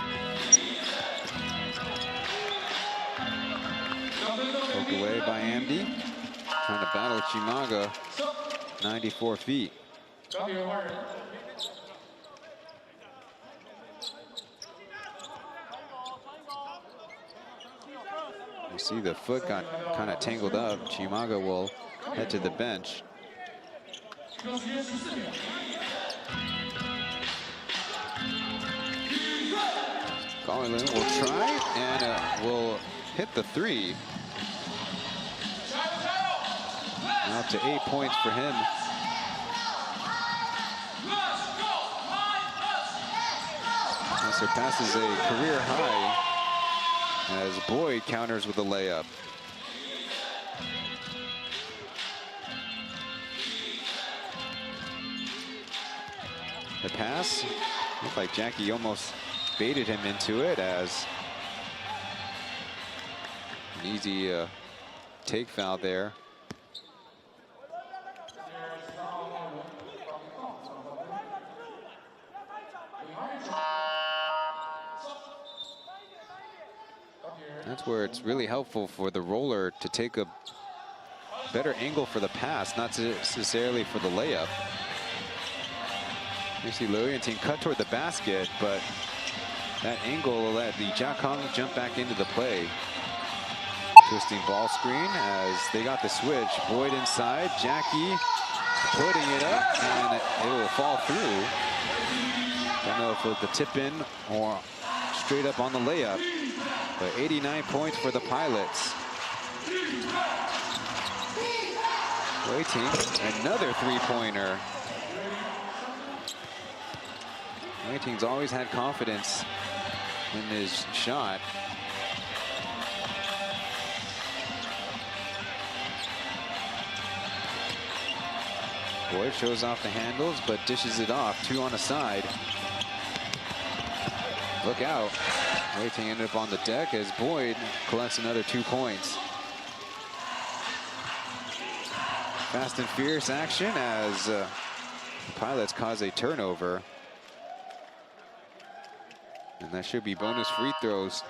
Poke away by Andy. Trying to battle Chimaga. 94 feet. You see the foot got kind of tangled up. Chimaga will head to the bench. Pauian will try and will hit the 3. Now up to 8 points for him. And surpasses a career high as Boyd counters with a layup. The pass, looked like Jackie almost baited him into it as an easy take foul there. That's where it's really helpful for the roller to take a better angle for the pass, not necessarily for the layup. You see Lilientine cut toward the basket, but that angle will let the Jiakang jump back into the play. Twisting ball screen as they got the switch. Boyd inside, Jackie putting it up, and it will fall through. Don't know if it was the tip in or straight up on the layup, but 89 points for the Pilots. Waiting, another three-pointer. Waiting's always had confidence in his shot. Boyd shows off the handles, but dishes it off. 2 on the side. Look out. Waiting ended up on the deck as Boyd collects another 2 points. Fast and fierce action as the Pilots cause a turnover. And that should be bonus free throws.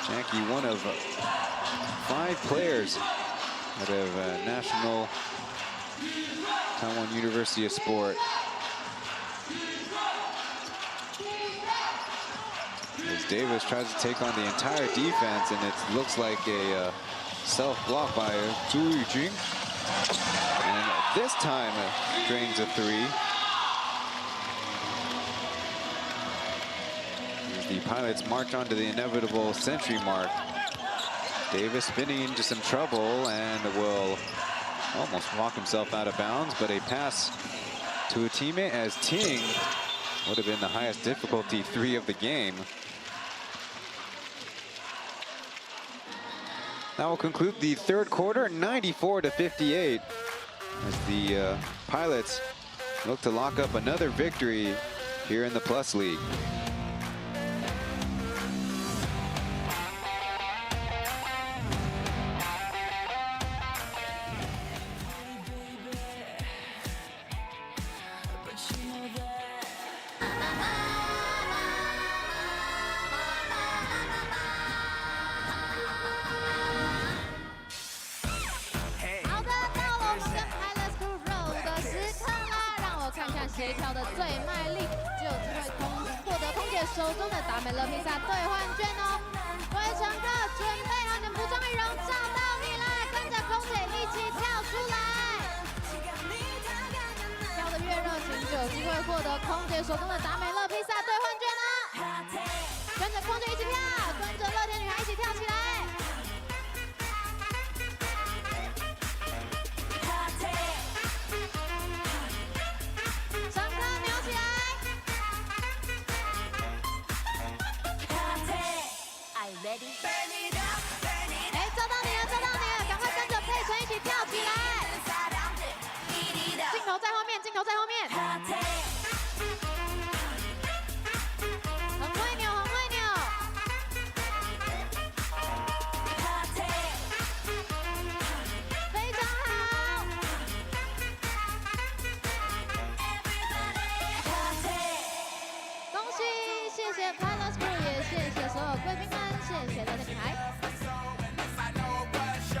Jackie, one of 5 players out of National Taiwan University of Sport. As Davis tries to take on the entire defense, and it looks like a self-block by Zhu Yujing. And this time drains a 3. The Pilots march on to the inevitable century mark. Davis spinning into some trouble and will almost walk himself out of bounds, but a pass to a teammate as Ting would have been the highest difficulty 3 of the game. That will conclude the third quarter, 94-58, as the Pilots look to lock up another victory here in the Plus League.谁跳的最卖力，就有机会获得空姐手中的达美乐披萨兑换券哦！各位乘客，准备好你的服装仪容，找到你来，跟着空姐一起跳出来！跳得越热情，就有机会获得空姐手中的达美乐披萨兑换券哦！跟着空姐一起跳，跟着乐天女孩一起跳起来！ 哎，找到你了，找到你了！赶快跟着佩晨一起跳起来！镜头在后面，镜头在后面。很会扭，很会扭。非常好。恭喜，谢谢 Pilots Crew， 也谢谢所有贵宾们。 谢谢乐天女孩，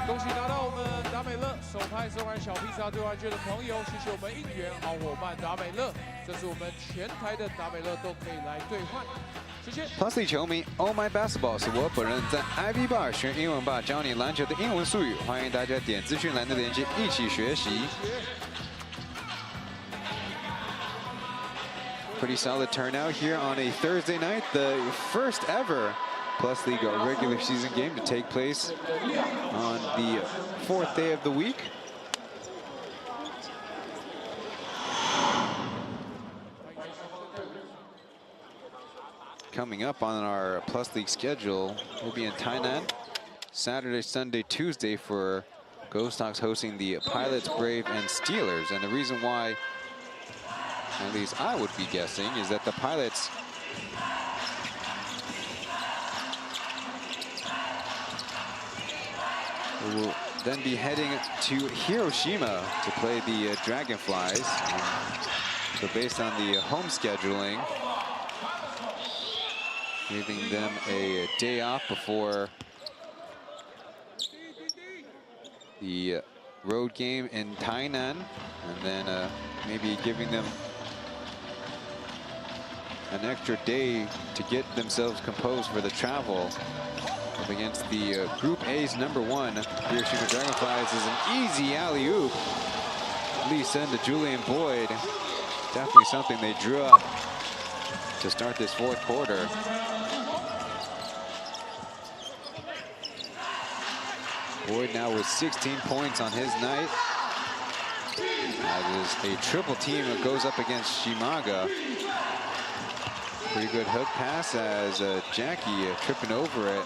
恭喜拿到我们达美乐首拍送完小披萨兑换券的朋友，谢谢我们应援好伙伴达美乐，这是我们全台的达美乐都可以来兑换，谢谢。Plus 里球迷 ，Oh My Basketball 是我本人在 Ivy Bar 学英文吧，教你篮球的英文术语，欢迎大家点资讯栏的链接一起学习。Pretty solid turnout here on a Thursday night, the first ever Plus League regular season game to take place on the 4th day of the week. coming up on our Plus League schedule. We'll be in Tainan Saturday, Sunday, Tuesday for Ghost Hawks hosting the Pilots, Brave, and Steelers. And the reason why, at least I would be guessing, is that the Pilots will then be heading to Hiroshima to play the Dragonflies. So based on the home scheduling, giving them a day off before the road game in Tainan, and then maybe giving them an extra day to get themselves composed for the travel up against the Group A's #1 Hiroshima Dragonflies. Is an easy alley-oop. Lee send to Julian Boyd. Definitely something they drew up to start this fourth quarter. Boyd now with 16 points on his night. That is a triple team that goes up against Shimaga. Pretty good hook pass as Jackie tripping over it.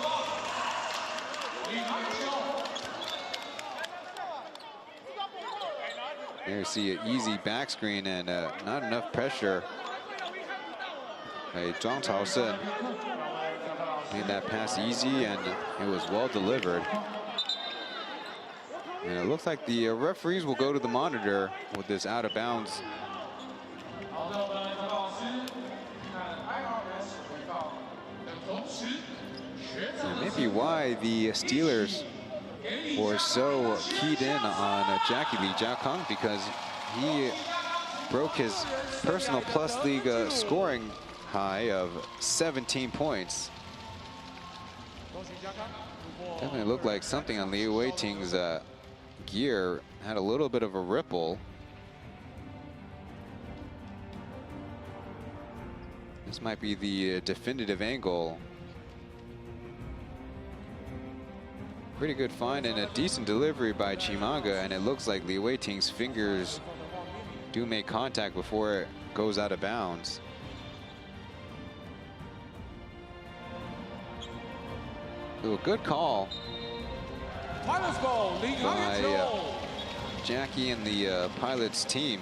There you see an easy back screen and not enough pressure. Zhang Taoyuan made that pass easy and it was well delivered. And it looks like the referees will go to the monitor with this out of bounds. And maybe why the Steelers were so keyed in on Jackie Lee Jiaokang, because he broke his personal Plus League scoring high of 17 points. Definitely looked like something on Liu Weiting's gear had a little bit of a ripple. This might be the definitive angle. Pretty good find and a decent delivery by Chimaga, and it looks like Liu Weiting's fingers do make contact before it goes out of bounds. Ooh, good call Pilots ball, by Jackie and the Pilots team.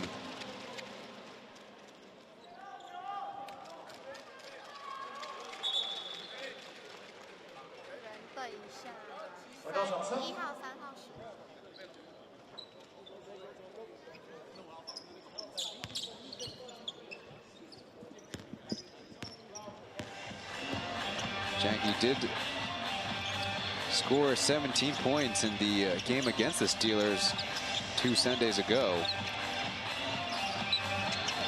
Jackie did score 17 points in the game against the Steelers 2 Sundays ago.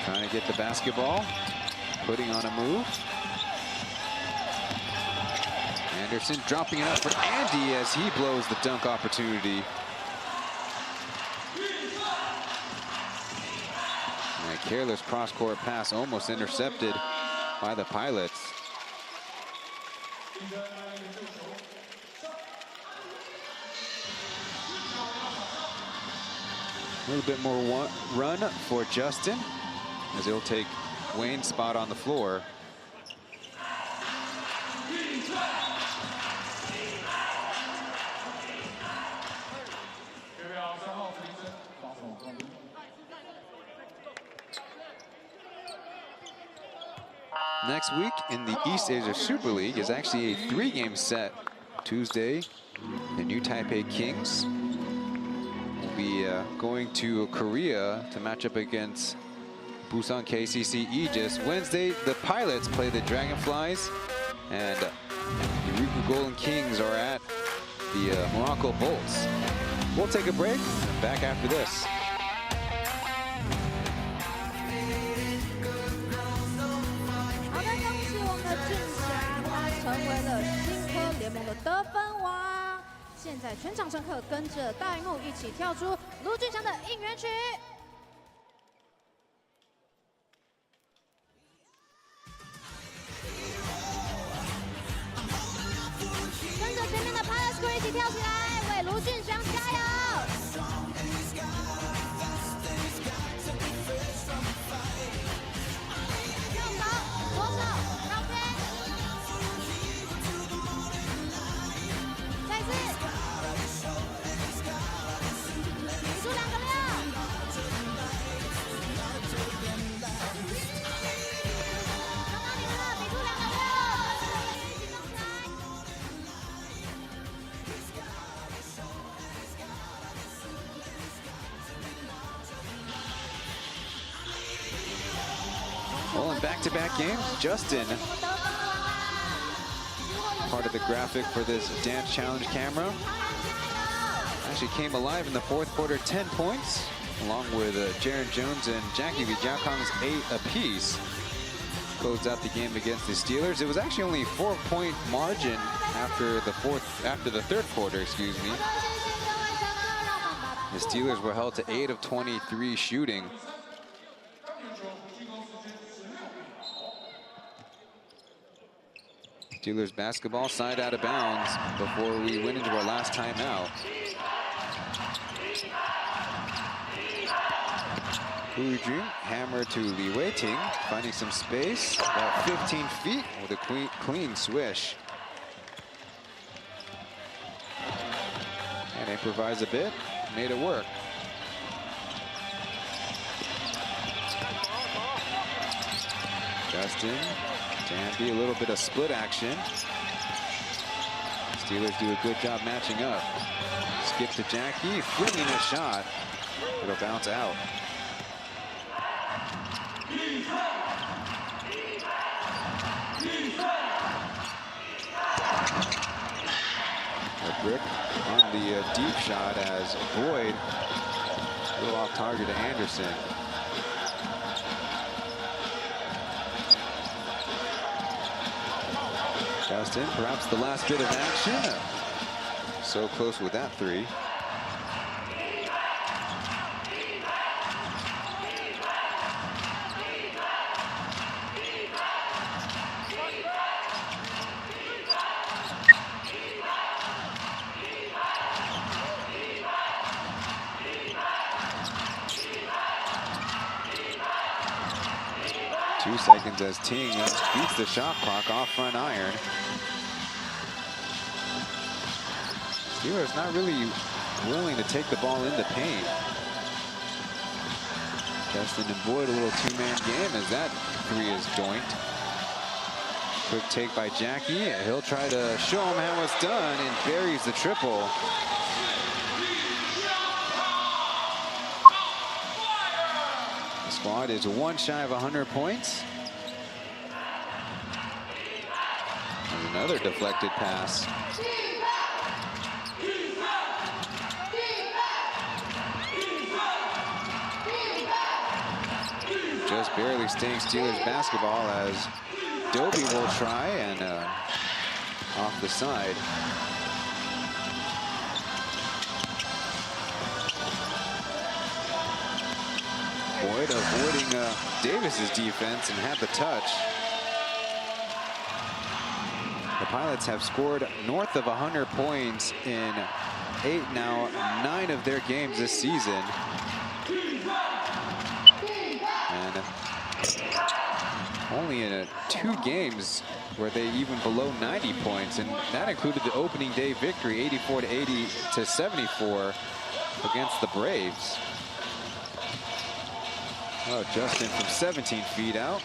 Trying to get the basketball, putting on a move. Anderson dropping it up for Andy as he blows the dunk opportunity. And a careless cross-court pass almost intercepted by the Pilots. A little bit more run for Justin as he'll take Wayne's spot on the floor. Next week in the East Asia Super League is actually a 3-game set. Tuesday, the New Taipei Kings will be going to Korea to match up against Busan KCC Aegis. Wednesday, the Pilots play the Dragonflies, and the Ryukyu Golden Kings are at the Morocco Bolts. We'll take a break, and back after this. 现在全场乘客跟着大荧幕一起跳出卢俊祥的应援曲。跟着前面的 Pilots Crew 一起跳起来，为卢俊祥加油！右手，左手，绕边。back-to-back games. Justin, part of the graphic for this dance challenge camera, actually came alive in the fourth quarter, 10 points, along with Jaron Jones and Jackie V. Jiaokong's 8 apiece. Closed out the game against the Steelers. It was actually only a 4-point margin after the third quarter, excuse me. The Steelers were held to 8 of 23 shooting. Steelers basketball side out of bounds before we went into our last timeout. PLEAGUE hammer to Li Weiting, finding some space, about 15 feet with a clean swish. And improvise a bit, made it work. Justin, Danby, a little bit of split action. Steelers do a good job matching up. Skip to Jackie, flinging a shot. It'll bounce out. A brick on the deep shot as Boyd, a little off target to Anderson. Justin, perhaps the last bit of action. So close with that three. 2 seconds as Ting beats the shot clock off front iron. Steelers not really willing to take the ball in the paint. Justin and Boyd, a little two-man game as that three is joinked. Quick take by Jackie. He'll try to show him how it's done and buries the triple. The squad is one shy of 100 points. There's another deflected pass. Just barely staying Steelers basketball as Dobie will try and off the side. Boyd avoiding Davis's defense and had the touch. The Pilots have scored north of 100 points in 9 of their games this season. And only in 2 games were they even below 90 points, and that included the opening day victory, 84-80 to 74 against the Braves. Oh, Justin from 17 feet out.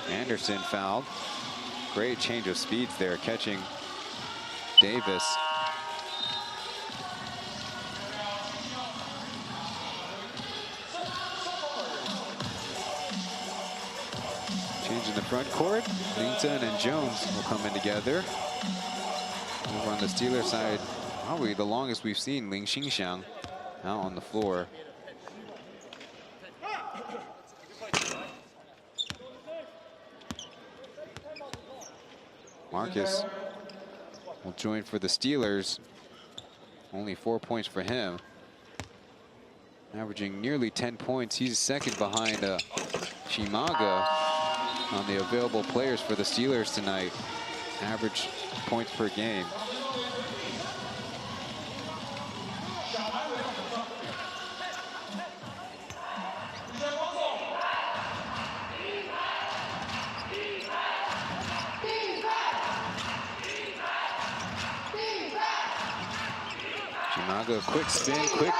Anderson fouled. Great change of speeds there, catching Davis. Change in the front court. Linton and Jones will come in together. Over on the Steelers side, probably the longest we've seen Ling Xingxiang out on the floor. Marcus will join for the Steelers. Only 4 points for him. Averaging nearly 10 points. He's second behind Shimaga on the available players for the Steelers tonight. Average points per game. Shimaga, quick spin, quick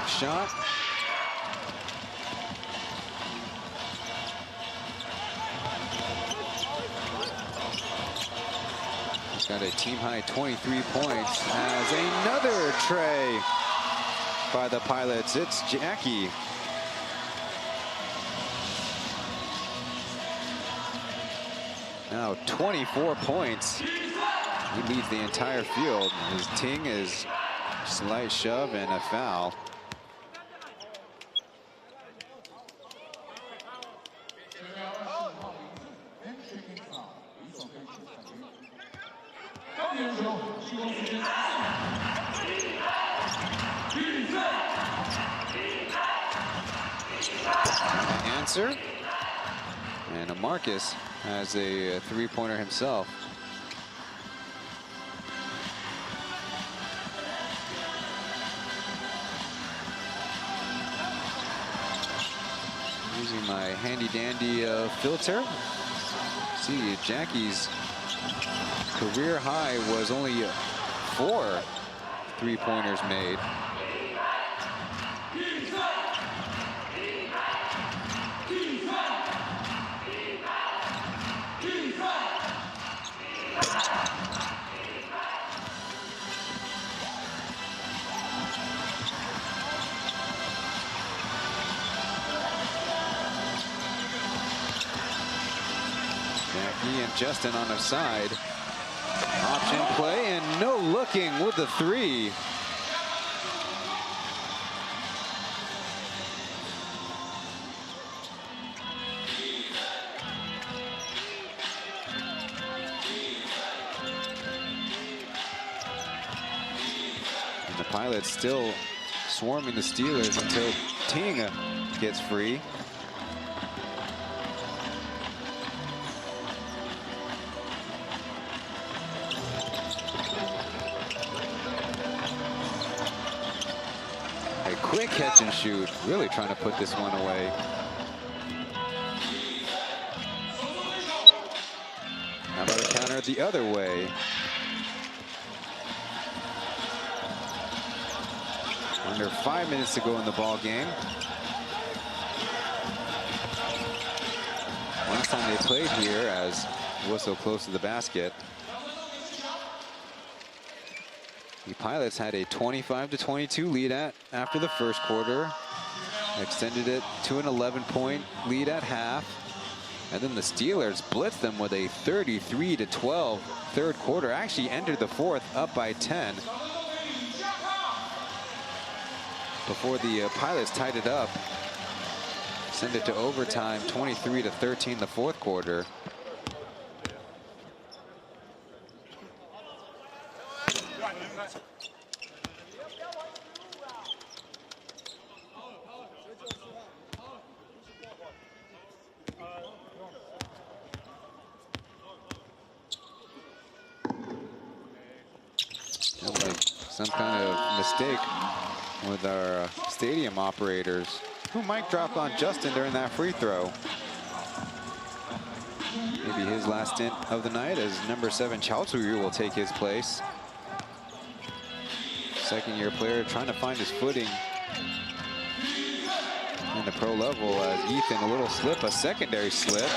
shot. He's got a team-high 23 points as another tray by the Pilots. It's Jackie. Now 24 points. He leads the entire field. His ting is slight shove and a foul. Answer. And Marcus has a three-pointer himself. Using my handy-dandy filter. See, Jackie's career high was only 4 three-pointers made. Jackie and Justin on the side. Option play and no looking with the three. And the Pilots still swarming the Steelers until Ting gets free. Quick catch and shoot, really trying to put this one away. How about a counter the other way? Under 5 minutes to go in the ball game. Last time they played here, as it was so close to the basket, the Pilots had a 25-22 lead after the first quarter, extended it to an 11-point lead at half, and then the Steelers blitzed them with a 33-12 third quarter. Actually entered the fourth up by 10 before the Pilots tied it up, send it to overtime, 23-13 the fourth quarter. Some kind of mistake with our stadium operators, who mic dropped on Justin during that free throw. Maybe his last stint of the night, as number 7 Chaohsiung will take his place. Second-year player trying to find his footing in the pro level, as Ethan, a little slip, a secondary slip.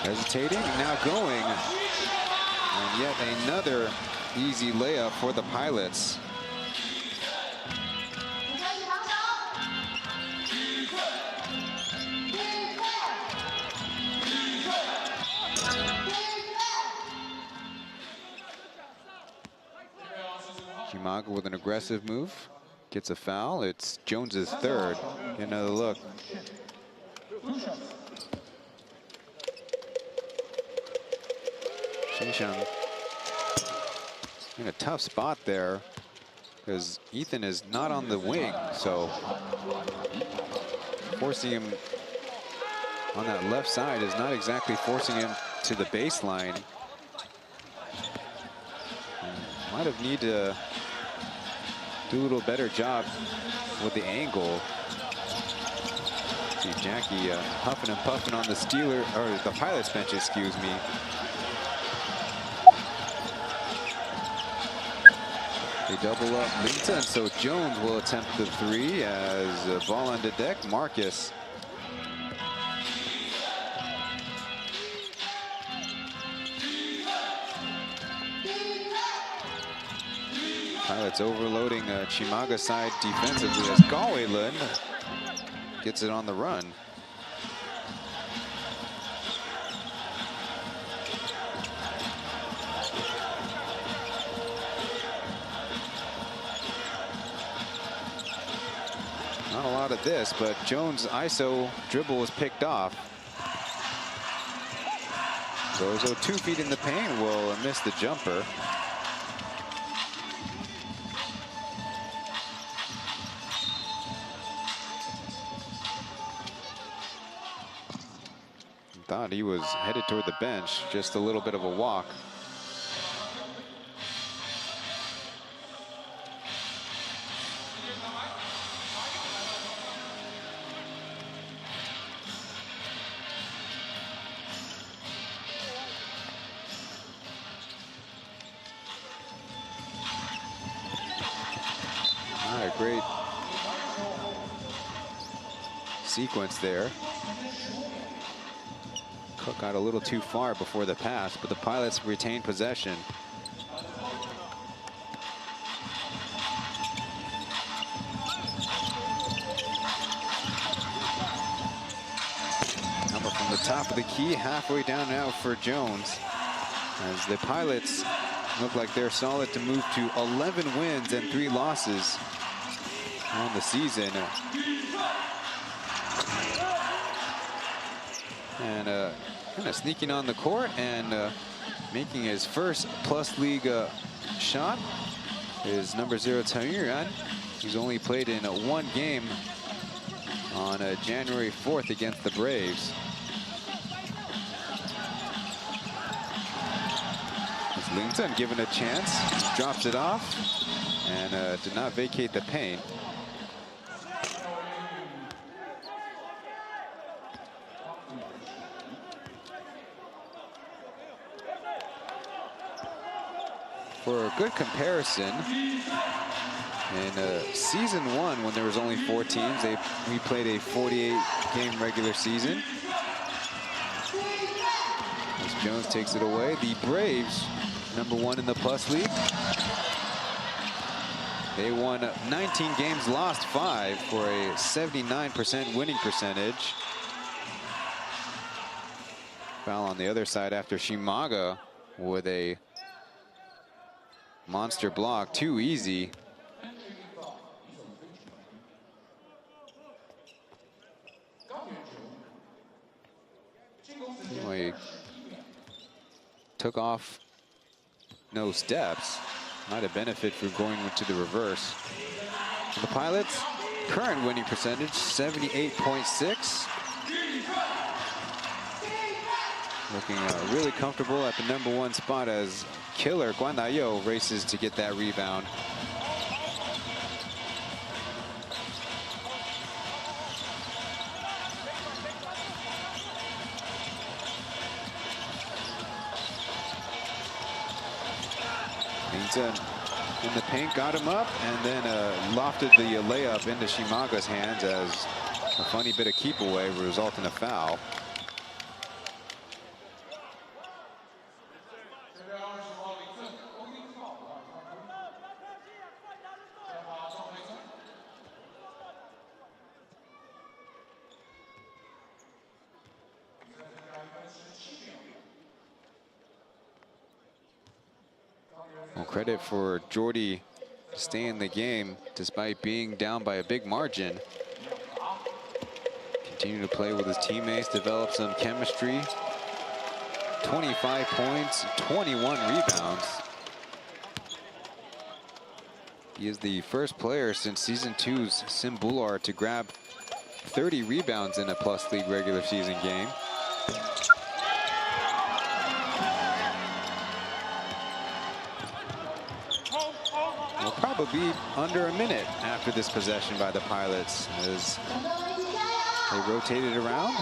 Hesitating, now going. And yet another easy layup for the Pilots. Shimaga with an aggressive move. Gets a foul. It's Jones's third. Get another look. Chen in a tough spot there, because Ethan is not on the wing, so forcing him on that left side is not exactly forcing him to the baseline. Might have need to do a little better job with the angle. See Jackie huffing and puffing on the Steeler, or the Pilots bench, excuse me. They double up Linta, and so Jones will attempt the three as ball on the deck. Marcus. Pilots overloading Chimaga's side defensively as Pauian gets it on the run. Not a lot of this, but Jones' ISO dribble was picked off. Bozo 2 feet in the paint will miss the jumper. Thought he was headed toward the bench, just a little bit of a walk. All right, great sequence there. Cook got a little too far before the pass, but the Pilots retained possession. Number from the top of the key, halfway down now for Jones. As the Pilots look like they're solid to move to 11 wins and 3 losses on the season. And kind of sneaking on the court and making his first plus league shot is number 0 Taoyuan. He's only played in 1 game on January 4th against the Braves. Linton given a chance, drops it off, and did not vacate the paint. For a good comparison, in season 1, when there was only 4 teams, we played a 48-game regular season. As Jones takes it away, the Braves, number 1 in the plus league. They won 19 games, lost 5 for a 79% winning percentage. Foul on the other side after Shimaga with a monster block, too easy. Anyway, took off no steps. Might have benefited from going to the reverse. For the Pilots, current winning percentage, 78.6. Looking really comfortable at the number 1 spot as killer Guandayo races to get that rebound. In the paint, got him up, and then lofted the layup into Shimaga's hands as a funny bit of keep away would result in a foul. Well, credit for Jordy staying in the game despite being down by a big margin. Continue to play with his teammates, develop some chemistry. 25 points, 21 rebounds. He is the first player since season 2's Sim Bular to grab 30 rebounds in a plus league regular season game. Will probably be under a minute after this possession by the Pilots, as They rotated around.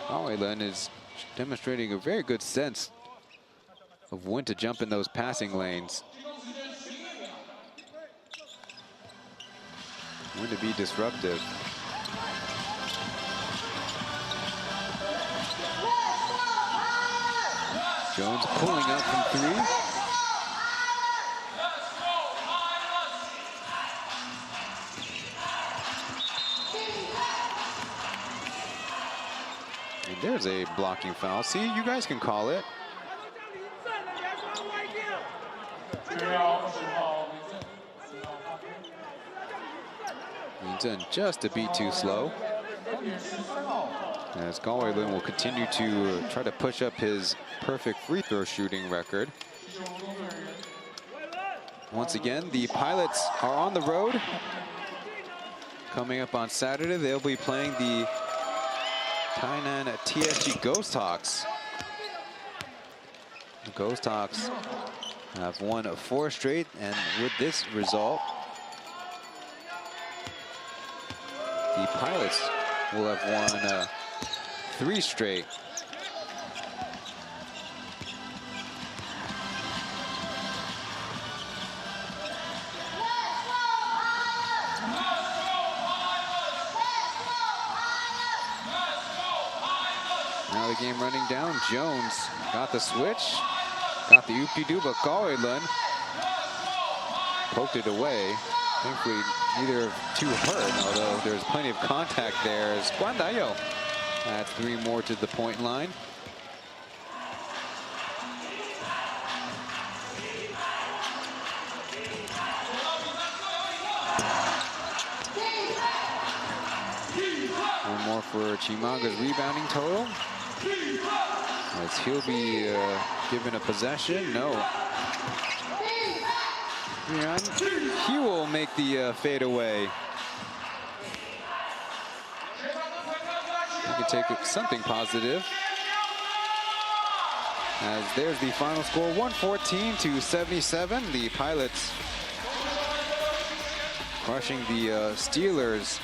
Pauian is demonstrating a very good sense of when to jump in those passing lanes. When to be disruptive. Jones pulling up from 3. And there's a blocking foul. See, you guys can call it. Just a beat too slow. As Pauian will continue to try to push up his perfect free throw shooting record. Once again, the Pilots are on the road. Coming up on Saturday, they'll be playing the Tainan TSG Ghost Hawks. The Ghost Hawks have won 4 straight, and with this result, the Pilots will have won 3 straight. Now the game running down. Jones got the switch, got the oop-de-doo, but Pauian poked it away. Thankfully, neither too hurt, although there's plenty of contact there as Guandayo adds 3 more to the point line. One more for Chimaga's rebounding total. As he'll be given a possession. No. He will make the fadeaway. You can take something positive. As there's the final score, 114-77. The Pilots crushing the Steelers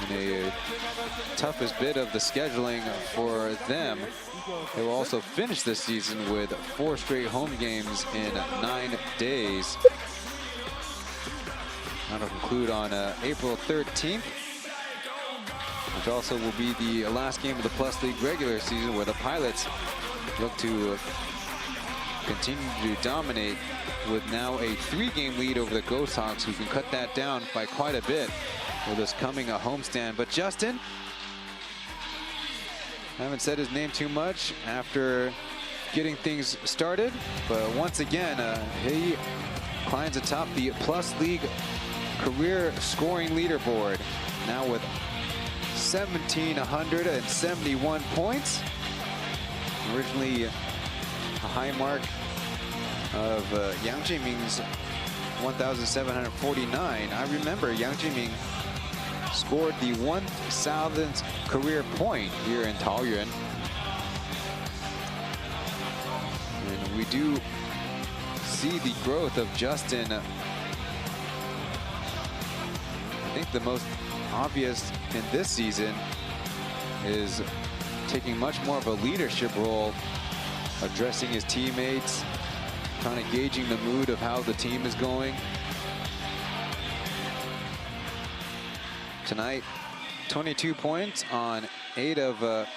in a toughest bit of the scheduling for them. They will also finish this season with 4 straight home games in 9 days. That'll conclude on April 13th, which also will be the last game of the Plus League regular season, where the Pilots look to continue to dominate with now a 3-game lead over the Ghost Hawks, who can cut that down by quite a bit with this coming a homestand. But Justin, I haven't said his name too much after getting things started, but once again, he climbs atop the Plus League career scoring leaderboard, now with 1,771 points. Originally a high mark of Yang Jiming's 1,749. I remember Yang Jiming scored the 1,000th career point here in Taoyuan. And we do see the growth of Justin. I think the most obvious in this season is taking much more of a leadership role, addressing his teammates, kind of gauging the mood of how the team is going. Tonight, 22 points on 8 of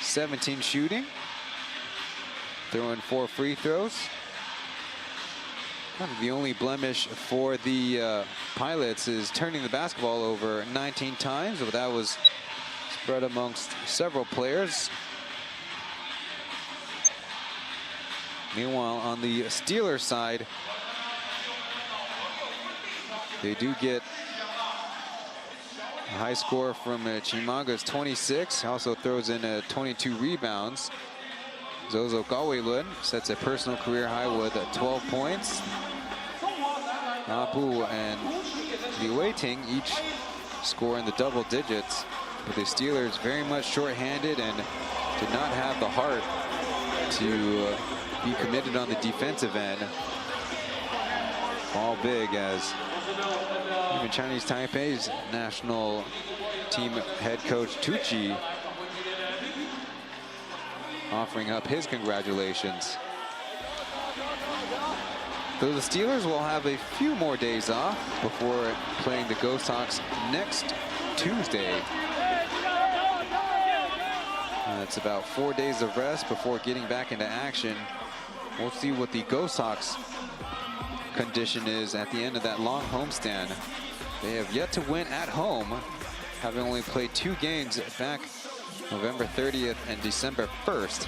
17 shooting. Throwing 4 free throws. Kind of the only blemish for the Pilots is turning the basketball over 19 times, but that was spread amongst several players. Meanwhile, on the Steelers side, they do get a high score from Chimaga's 26. Also throws in 22 rebounds. Zozo Pauian sets a personal career high with 12 points. Apu and Liu Weiting each score in the double digits, but the Steelers very much short-handed and did not have the heart to be committed on the defensive end. All big, as in Chinese Taipei's national team head coach Tucci offering up his congratulations. So the Steelers will have a few more days off before playing the Ghost Hawks next Tuesday. It's about 4 days of rest before getting back into action. We'll see what the Ghost Hawks condition is at the end of that long homestand. They have yet to win at home, having only played 2 games back November 30th and December 1st.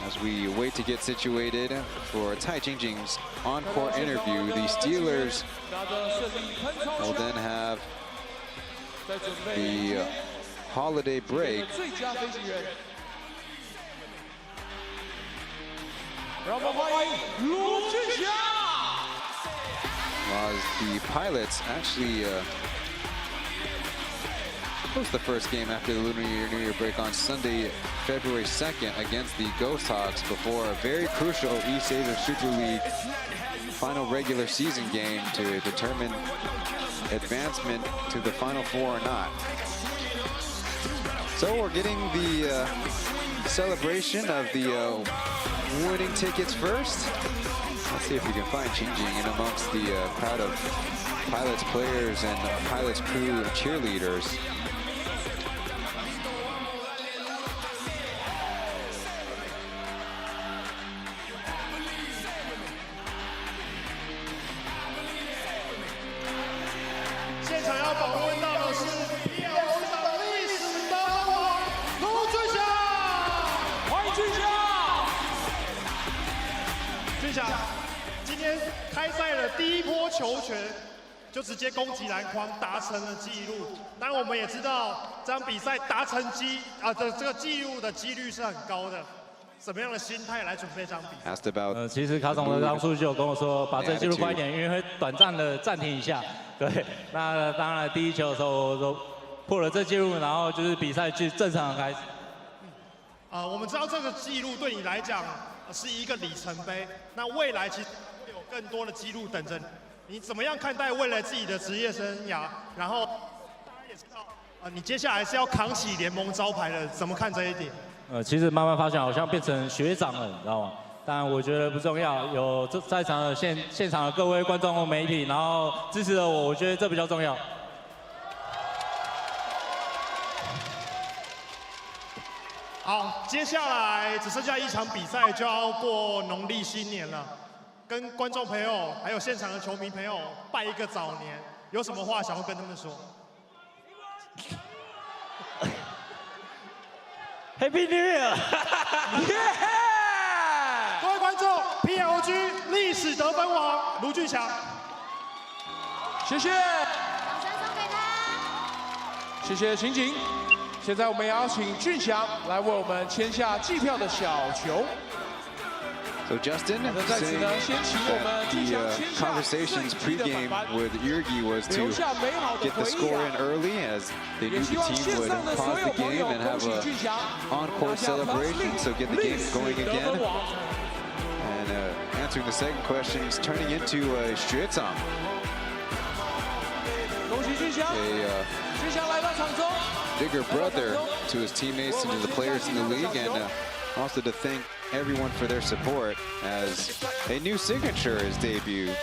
As we wait to get situated for Tai Jingjing's encore interview, the Steelers will then have the holiday break. As the Pilots actually host the first game after the Lunar New Year break on Sunday, February 2nd against the Ghost Hawks before a very crucial East Asia Super League final regular season game to determine advancement to the Final Four or not. So we're getting the celebration of the winning tickets first. Let's see if we can find Jingjing in amongst the crowd of Pilots players and Pilots crew cheerleaders.球权就直接攻击篮筐，达成了纪录。当然，我们也知道这场比赛达成这个纪录的几率是很高的。什么样的心态来准备这场比赛？其实卡总的当初就有跟我说，把这纪录快一点，因为会短暂的暂停一下。对，那当然第一球的时候我都破了这纪录，然后就是比赛就正常的开始。我们知道这个纪录对你来讲是一个里程碑，那未来其实会有更多的纪录等着你。你怎么样看待未来自己的职业生涯？然后大家也知道，你接下来是要扛起联盟招牌的，怎么看这一点？其实慢慢发现好像变成学长了，你知道吗？但我觉得不重要，有在场的现场的各位观众和媒体，然后支持了我觉得这比较重要。好，接下来只剩下一场比赛就要过农历新年了。跟观众朋友还有现场的球迷朋友拜一个早年，有什么话想要跟他们说 ？Happy New Year！ 各位观众 ，PLG 历史得分王卢俊祥，谢谢，掌声送给他。谢谢秦景。现在我们邀请俊祥来为我们签下季票的小球。So Justin saying that the conversations pregame with Yurgi was to get the score in early, as they knew the team would pause the game and have an encore celebration, so get the game going again. And answering the second question is turning into a Xuezang. A bigger brother to his teammates and to the players in the league, and also to thank everyone for their support as a new signature is debuted.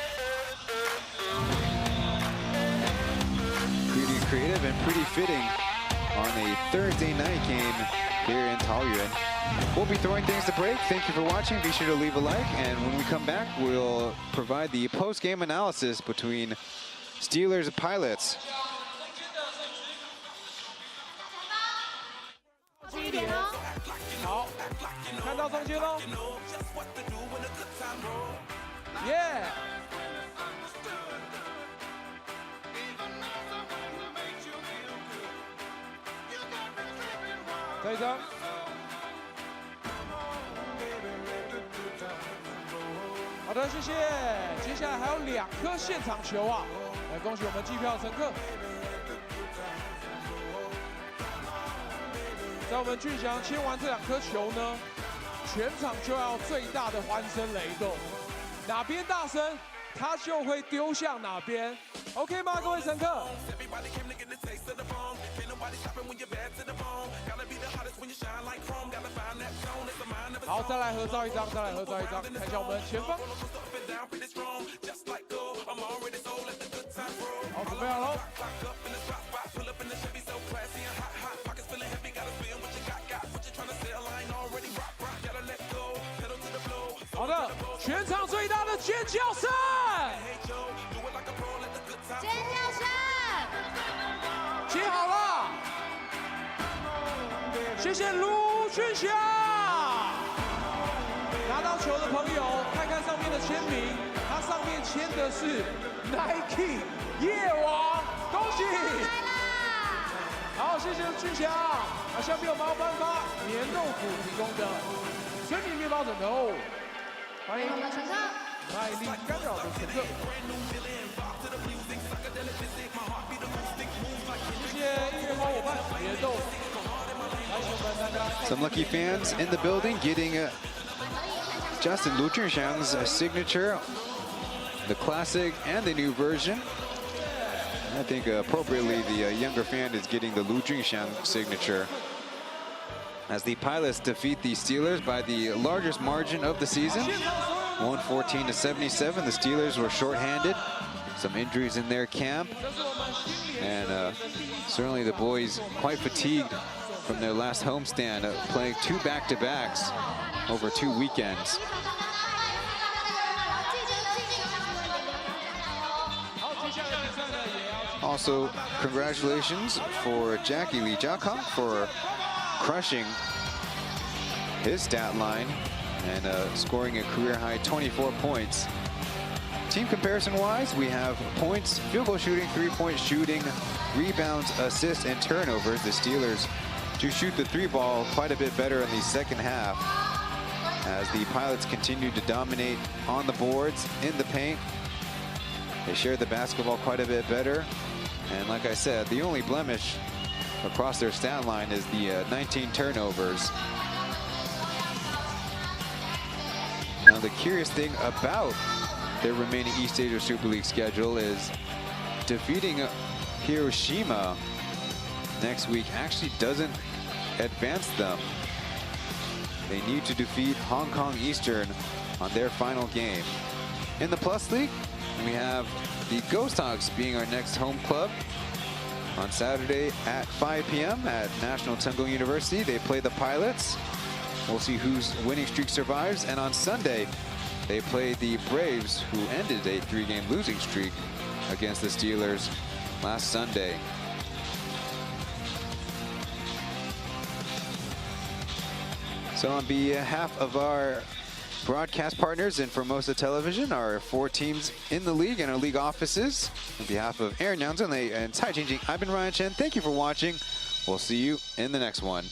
Pretty creative and pretty fitting on a Thursday night game here in Taoyuan. We'll be throwing things to break. Thank you for watching. Be sure to leave a like, and when we come back, we'll provide the post-game analysis between Steelers and Pilots. 好，看到中间喽，耶！这一张，好的，谢谢。接下来还有2颗现场球啊，来恭喜我们季票乘客。 在我们俊祥签完这2颗球呢，全场就要最大的欢声雷动，哪边大声，他就会丢向哪边 ，OK 吗，各位乘客？好，再来合照一张，再来合照一张，看一下我们前方。好，准备好喽。好的，全场最大的尖叫声！尖叫声！接好了，谢谢卢俊祥。拿到球的朋友，看看上面的签名，它上面签的是 Nike 夜王，恭喜！好，谢谢俊祥。啊，下面有麻烦发棉豆腐提供的全民面包枕头。欢迎我们的乘客，卖力干扰的乘客。谢谢音乐好伙伴野豆。Some lucky fans in the building getting Justin Lu Junxiang's signature, the classic and the new version. I think appropriately the younger fan is getting the Lu Junxiang signature. As the Pilots defeat the Steelers by the largest margin of the season, 114-77. The Steelers were shorthanded, some injuries in their camp, and certainly the boys quite fatigued from their last homestand, playing 2 back-to-backs over 2 weekends. Also, congratulations for Jackie Lee Jiakang for crushing his stat line and scoring a career-high 24 points. Team comparison-wise, we have points, field goal shooting, three-point shooting, rebounds, assists, and turnovers. The Steelers to shoot the 3-ball quite a bit better in the second half as the Pilots continue to dominate on the boards, in the paint. They share the basketball quite a bit better. And like I said, the only blemish across their stat line is the 19 turnovers. Now, the curious thing about their remaining East Asia Super League schedule is defeating Hiroshima next week actually doesn't advance them. They need to defeat Hong Kong Eastern on their final game. In the Plus League, we have the Ghost Hawks being our next home club. On Saturday at 5 p.m. at National Tsinghua University, they play the Pilots. We'll see whose winning streak survives. And on Sunday, they play the Braves, who ended a 3-game losing streak against the Steelers last Sunday. So on behalf of our broadcast partners in Formosa Television, our 4 teams in the league and our league offices, on behalf of Aaron Youngson and Cai Jingjing, I've been Ryan Chen. Thank you for watching. We'll see you in the next one.